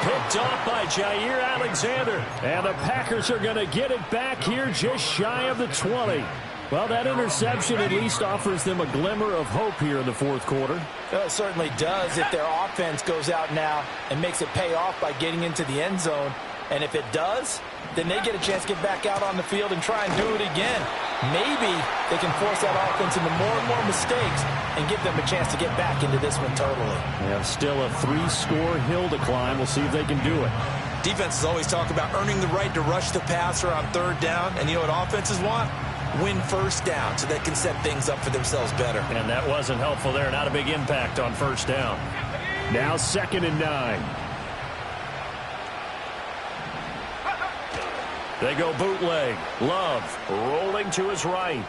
[SPEAKER 1] Picked off by Jair Alexander. And the Packers are going to get it back here just shy of the 20. Well, that interception at least offers them a glimmer of hope here in the fourth quarter.
[SPEAKER 3] It certainly does if their offense goes out now and makes it pay off by getting into the end zone. And if it does, then they get a chance to get back out on the field and try and do it again. Maybe they can force that offense into more and more mistakes and give them a chance to get back into this one totally.
[SPEAKER 1] They have still a 3-score hill to climb. We'll see if they can do it.
[SPEAKER 3] Defenses always talk about earning the right to rush the passer on 3rd down. And you know what offenses want? Win first down so they can set things up for themselves better.
[SPEAKER 1] And that wasn't helpful there. Not a big impact on first down. Now 2nd and 9. They go bootleg. Love rolling to his right.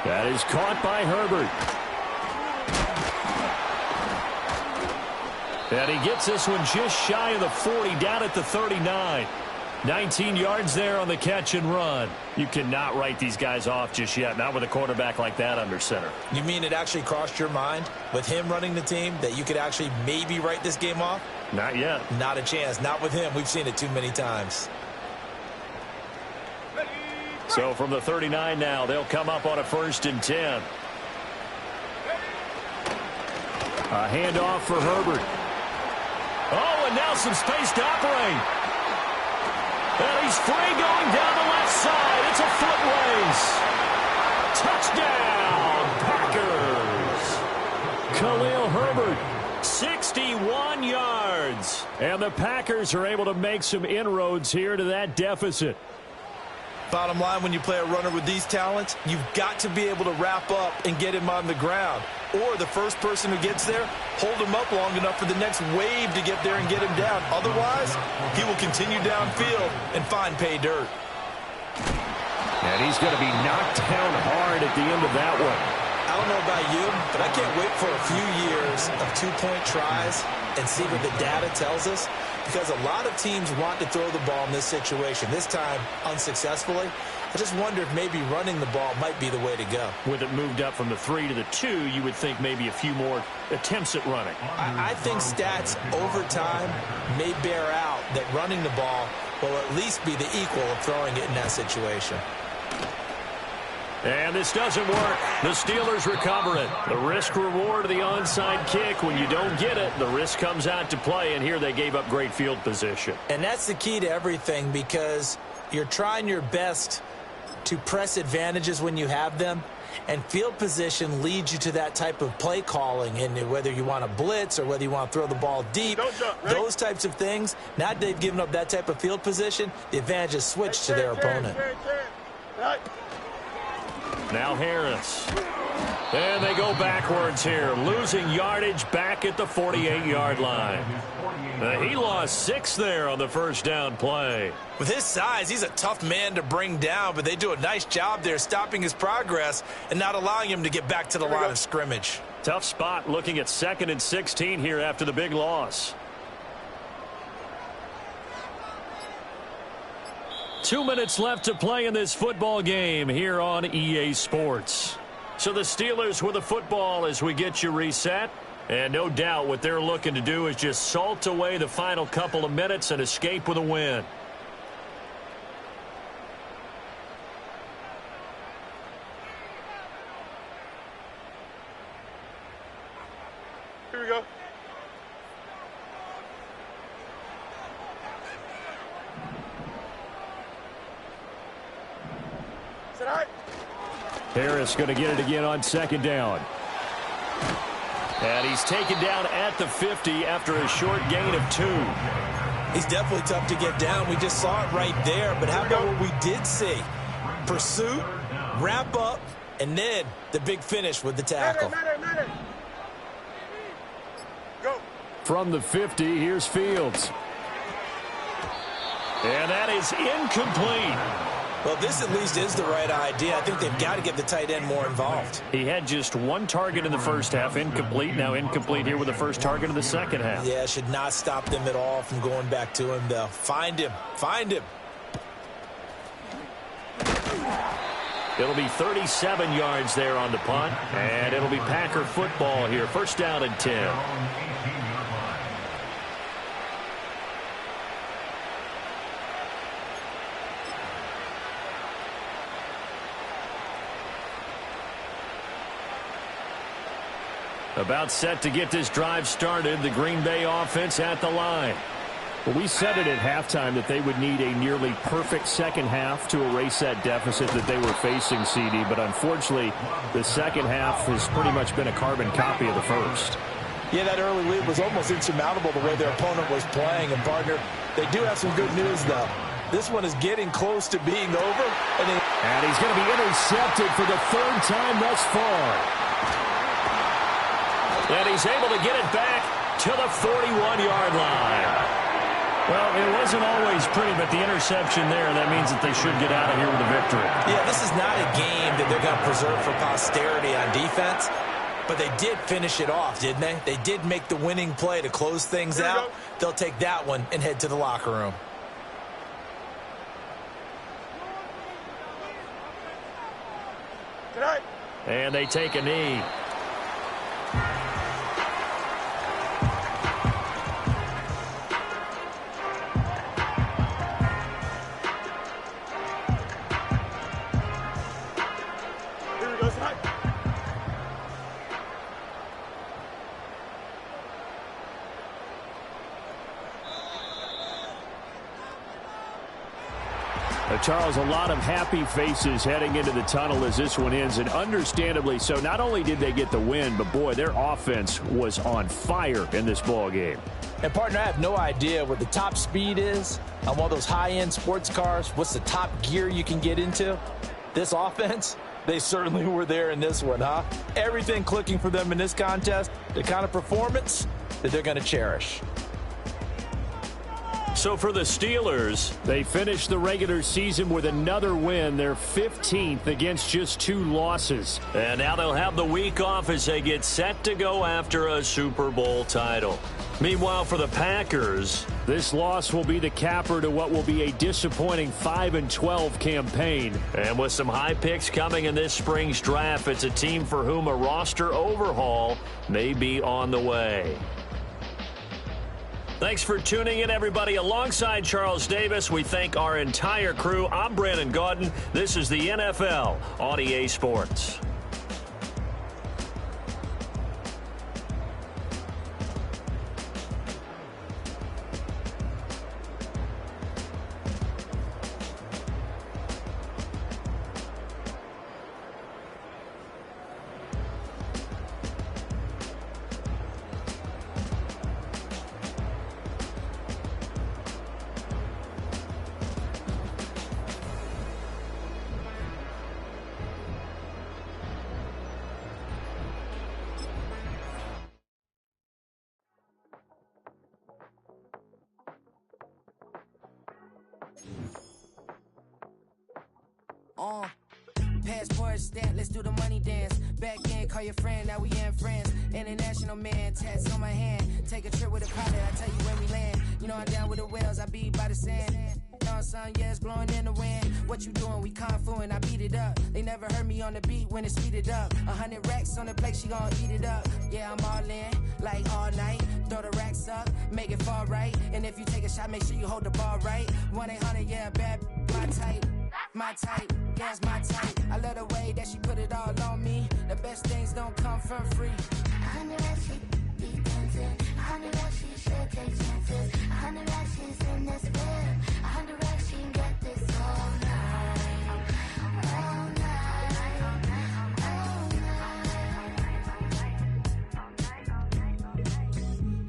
[SPEAKER 1] That is caught by Herbert. And he gets this one just shy of the 40, down at the 39. 19 yards there on the catch and run. You cannot write these guys off just yet, not with a quarterback like that under center.
[SPEAKER 3] You mean it actually crossed your mind with him running the team that you could actually maybe write this game off?
[SPEAKER 1] Not yet.
[SPEAKER 3] Not a chance. Not with him. We've seen it too many times.
[SPEAKER 1] So from the 39 now, they'll come up on a 1st and 10. A handoff for Herbert. Oh, and now some space to operate. And he's free going down the left side. It's a foot race. Touchdown, Packers. Khalil Herbert, 61 yards. And the Packers are able to make some inroads here to that deficit.
[SPEAKER 3] Bottom line, when you play a runner with these talents, you've got to be able to wrap up and get him on the ground. Or the first person who gets there, hold him up long enough for the next wave to get there and get him down. Otherwise, he will continue downfield and find pay dirt.
[SPEAKER 1] And he's going to be knocked down hard at the end of that one.
[SPEAKER 3] I don't know about you, but I can't wait for a few years of 2-point tries and see what the data tells us. Because a lot of teams want to throw the ball in this situation, this time unsuccessfully. I just wonder if maybe running the ball might be the way to go.
[SPEAKER 1] With it moved up from the 3 to the 2, you would think maybe a few more attempts at running.
[SPEAKER 3] I think stats over time may bear out that running the ball will at least be the equal of throwing it in that situation.
[SPEAKER 1] And this doesn't work. The Steelers recover it. The risk-reward of the onside kick. When you don't get it, the risk comes out to play, and here they gave up great field position.
[SPEAKER 3] And that's the key to everything, because you're trying your best to press advantages when you have them, and field position leads you to that type of play calling. And whether you want to blitz or whether you want to throw the ball deep, those types of things, now that they've given up that type of field position, the advantage is switched to their opponent.
[SPEAKER 2] Tonight.
[SPEAKER 1] Now Harris. And they go backwards here, losing yardage back at the 48-yard line. He lost 6 there on the first down play.
[SPEAKER 3] With his size, he's a tough man to bring down, but they do a nice job there stopping his progress and not allowing him to get back to the line of scrimmage.
[SPEAKER 1] Tough spot looking at 2nd and 16 here after the big loss. 2 minutes left to play in this football game here on EA Sports. So the Steelers with the football as we get you reset. And no doubt what they're looking to do is just salt away the final couple of minutes and escape with a win.
[SPEAKER 2] Here we go. Tonight.
[SPEAKER 1] Harris going to get it again on 2nd down. And he's taken down at the 50 after a short gain of 2.
[SPEAKER 3] He's definitely tough to get down. We just saw it right there. But how about what we did see? Pursuit, wrap up, and then the big finish with the tackle.
[SPEAKER 2] Minute. Go.
[SPEAKER 1] From the 50, here's Fields. And that is incomplete.
[SPEAKER 3] Well, this at least is the right idea. I think they've got to get the tight end more involved.
[SPEAKER 1] He had just 1 target in the first half, incomplete. Now incomplete here with the first target of the second half.
[SPEAKER 3] Yeah, should not stop them at all from going back to him, though. Find him.
[SPEAKER 1] It'll be 37 yards there on the punt, and it'll be Packer football here. First down and 10. About set to get this drive started, the Green Bay offense at the line.
[SPEAKER 5] Well, we said it at halftime that they would need a nearly perfect second half to erase that deficit that they were facing, CD. But unfortunately, the second half has pretty much been a carbon copy of the first.
[SPEAKER 3] Yeah, that early lead was almost insurmountable the way their opponent was playing. And, partner, they do have some good news, though. This one is getting close to being over.
[SPEAKER 1] And he's going to be intercepted for the 3rd time thus far. And he's able to get it back to the 41-yard line. Well, it wasn't always pretty, but the interception there, that means that they should get out of here with a victory.
[SPEAKER 3] Yeah, this is not a game that they're going to preserve for posterity on defense, but they did finish it off, didn't they? They did make the winning play to close things out. They'll take that one and head to the locker room.
[SPEAKER 2] Tonight.
[SPEAKER 1] And they take a knee.
[SPEAKER 5] Charles, a lot of happy faces heading into the tunnel as this one ends, and understandably so. Not only did they get the win, but boy, their offense was on fire in this ball game.
[SPEAKER 3] And, partner, I have no idea what the top speed is on one of those high-end sports cars. What's the top gear you can get into? This offense, they certainly were there in this one, huh? Everything clicking for them in this contest, the kind of performance that they're going to cherish.
[SPEAKER 1] So for the Steelers,
[SPEAKER 5] they finished the regular season with another win, their 15th against just 2 losses.
[SPEAKER 1] And now they'll have the week off as they get set to go after a Super Bowl title. Meanwhile, for the Packers,
[SPEAKER 5] this loss will be the capper to what will be a disappointing 5-12 campaign.
[SPEAKER 1] And with some high picks coming in this spring's draft, it's a team for whom a roster overhaul may be on the way. Thanks for tuning in, everybody. Alongside Charles Davis, we thank our entire crew. I'm Brandon Gaudin. This is the NFL on EA Sports.
[SPEAKER 6] Passport stamp, let's do the money dance. Back in, call your friend, now we in France. International man, tats on my hand. Take a trip with a pilot, I tell you when we land. You know I'm down with the whales, I be by the sand. Sun, yeah, it's blowing in the wind. What you doing? We kung fu and I beat it up. They never heard me on the beat when it's speeded up. 100 racks on the plate, she gon' eat it up. Yeah, I'm all in, like all night. Throw the racks up, make it fall right. And if you take a shot, make sure you hold the ball right. 1-800, yeah, bad, my type. My type, yeah, it's my type. I love the way that she put it all on me. The best things don't come for free.
[SPEAKER 7] 100 racks, she be dancing. 100 racks, she should take chances. 100 racks, she's in this bed. 100 racks, she can get this all night. All night. All night.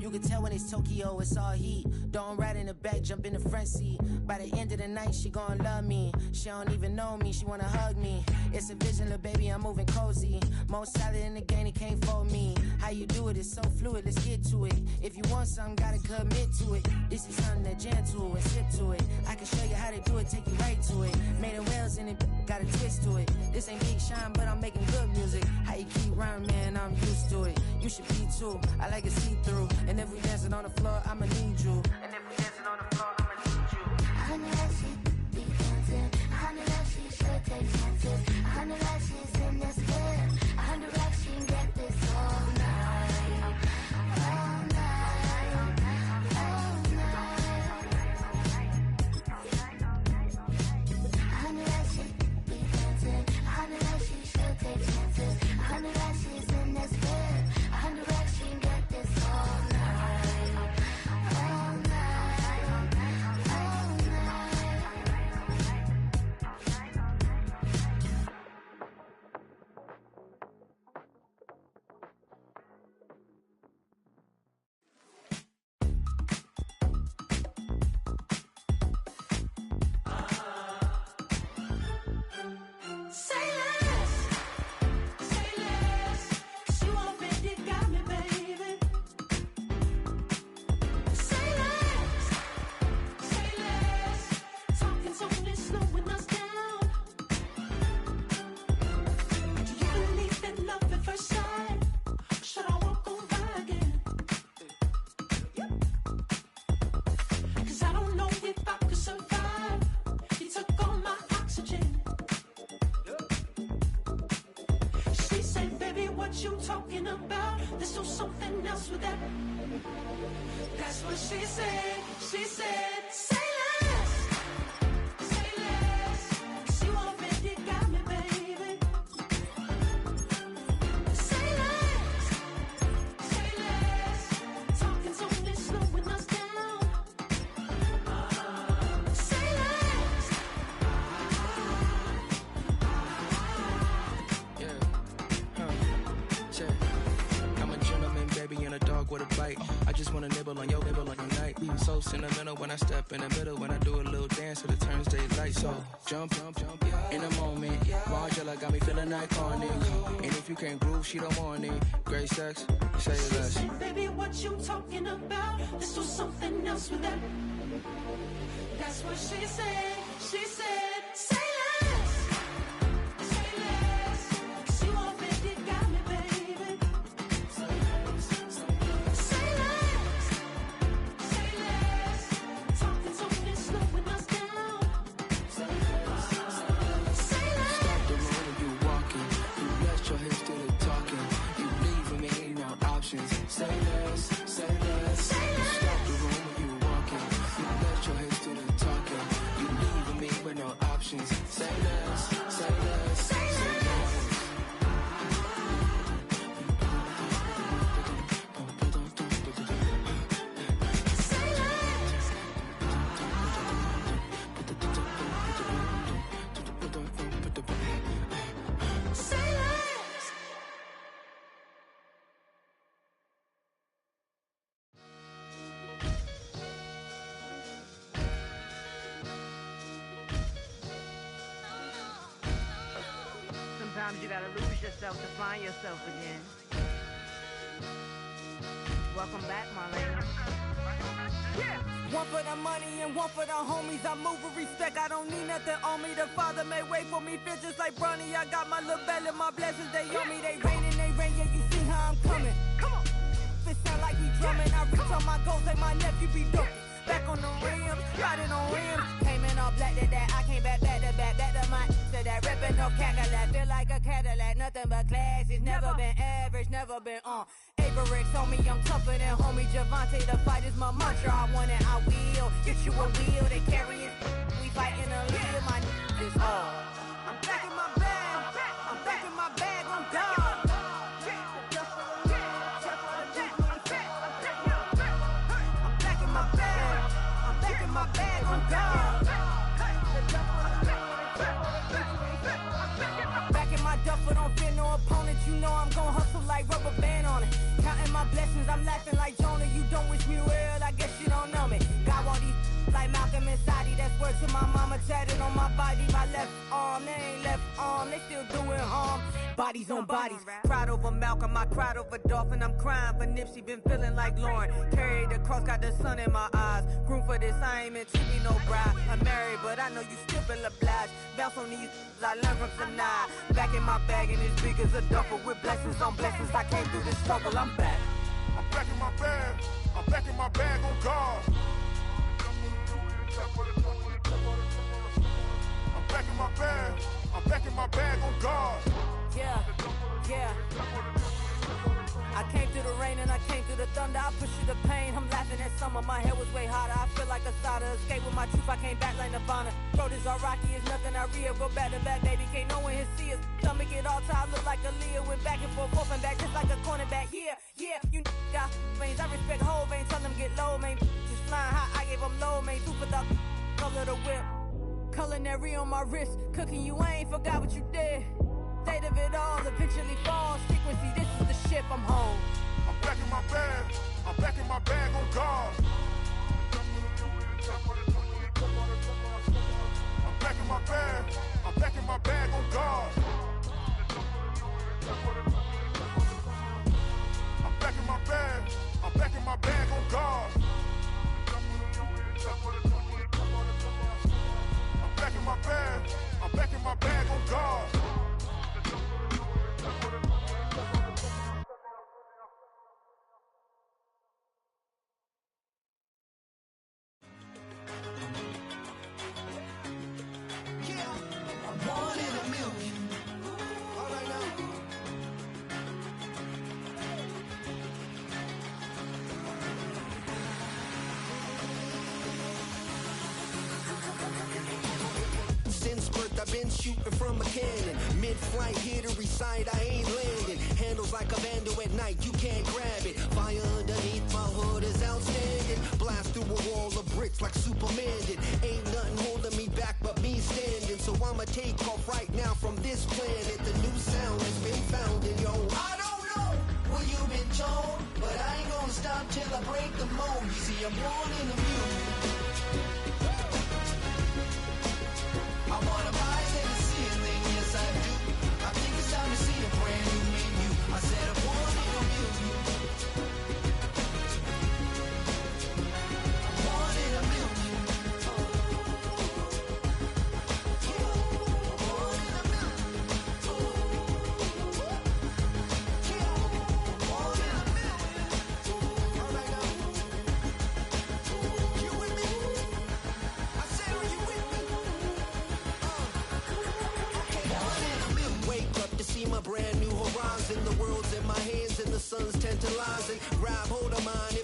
[SPEAKER 6] You can tell when it's Tokyo, it's all heat. Don't ride in the back, jump in the front seat. By the end of the night, she gon' love me. She don't even know me, she wanna hug me. It's a vision, little baby, I'm moving cozy. Most solid in the game, he can't fold me. How you do it, it's so fluid, let's get to it. If you want something, gotta commit to it. This is something that jam to and sip to it. I can show you how to do it, take you right to it. Made of whales in it, got a twist to it. This ain't Big Sean, but I'm making good music. How you keep rhyming, man, I'm used to it. You should be too, I like it see-through. And if we dancing on the floor, I'ma need you. And if we dancing on the floor, I'ma need you.
[SPEAKER 7] 100 racks, she be dancing. 100 racks, she should take chances. 100 racks, she's in this bed. 100 racks, she can get this all night. All night. All night. 100 racks, she be dancing. 100 racks, she should take chances. 100 racks, she's in this bed. 100 racks, she can get this all night. All night. All
[SPEAKER 8] Say less, cause you already got me, baby. Say less, talking's only slowing us down. Do you believe in love at first sight? Should I walk on by again? Cause I don't know if I could survive. You took all my oxygen. She said, baby, what you talking about? Let's do something else with that. That's what she said. She said, say less, cause you already got me, baby. Say less, talking's only slowing us down. Say less.
[SPEAKER 9] I'm a gentleman, baby, and a dog with a bite. I just wanna nibble on your night. So sentimental when I step in the middle. When I do a little dance, so it turns daylight. So jump in the moment. Margella got me feeling iconic. And if you can't groove, she don't want it. Great sex, say
[SPEAKER 8] She
[SPEAKER 9] less.
[SPEAKER 8] said, baby, what you talking about? Let's do something else with that. That's what she said. She said, say less, cause you already got me, baby. Say less, talking's only slowing us down. Say less.
[SPEAKER 9] Stop the road when you walking. You rest your hips to the talking. You leaving me no options. Say less.
[SPEAKER 8] Say less.
[SPEAKER 9] Stop the road when you walking. You rest your hips to the talking. You leaving me with no options. Say less. Say less.
[SPEAKER 8] Say less. Say less. Say less.
[SPEAKER 10] Sometimes you gotta lose yourself to find yourself again. Welcome back, Marlena.
[SPEAKER 6] One for the money and one for the homies. I move with respect, I don't need nothing on me. The Father may wait for me, feel just like Bronny. I got my little belly, my blessings, they on me. They rain, yeah, you see how I'm coming. Come on. It sound like we drumming. I reach on my goals like my nephew be dope. Back on the rims, riding on rims. Came in all black to that, I came back to my to that ripping no Cadillac. Feel like a Cadillac, nothing but class. It's never been average, never been on. Averix on me, I'm tougher than homie Javante. The fight is my mantra, I want it, I will. Get you a wheel, they carry it. We fighting a little, my is all. I'm back in my bag, I'm back in my bag, on God. My bag on God. Back in my duffel, don't fear no opponent. You know I'm gon' hustle like rubber band on it. Counting my blessings, I'm laughing like Jonah. You don't wish me well, I guess you don't know me. Got all these like Malcolm and Sadie. That's word to my mama, tatted on my body. My left arm, they ain't left arm, they still doing harm. Bodies on bodies, cried over Malcolm, I cried over Dolphin. I'm crying for Nipsey, been feeling like Lauren. Carried the cross, got the sun in my eyes. Groom for this, I ain't meant to be no bride. I'm married, but I know you still feel obliged. Bounce on these, I learned from Sanaa. Back in my bag and as big as a duffel. With blessings on blessings, I came through this struggle, I'm back.
[SPEAKER 2] I'm back in my bag, I'm back in my bag on God. I'm back in my bag, I'm back in my bag on God.
[SPEAKER 6] Yeah, yeah. I came through the rain and I came through the thunder. I pushed through the pain, I'm laughing at summer. My hair was way hotter, I feel like a soda. Escape with my truth, I came back like Nirvana. Road is all rocky, it's nothing I real. Go back to back, baby, can't no one here see us. Stomach it all time, look like a Leah. Went back and forth and back, just like a cornerback. Yeah, yeah, you got veins, I respect whole veins. Tell them get low, man. Just flying high, I gave them low, man. Two for the color of the whip. Culinary on my wrist, cooking you, I ain't forgot what you did. State of it all, eventually falls. Frequency, this is the ship, I'm home.
[SPEAKER 2] I'm back in my bag, I'm back in my bag on God. I'm back in my bag, I'm back in my bag on God. I'm back in my bag, I'm back in my bag on God. I'm back in my bag, I'm back in my bag on God.
[SPEAKER 11] I've been shooting from a cannon. Mid-flight, here to recite, I ain't landing. Handles like a vandal at night, you can't grab it. Fire underneath my hood is outstanding. Blast through a wall of bricks like Superman did. Ain't nothing holding me back but me standing. So I'ma take off right now from this planet. The new sound has been found in yo. I don't know what you've been told, but I ain't gonna stop till I break the mold. You see, I'm born in the music. I wanna rise in the ceiling, yes I do. I think it's time to see a brand new menu. I said I'm born in the music. I'm born in the music. Born in the music. Born in the music. All right now. You with me? I said, are you with me? Wake up to see my brand new horizon. The world's in my hands and the sun's tantalizing. Grab hold of mine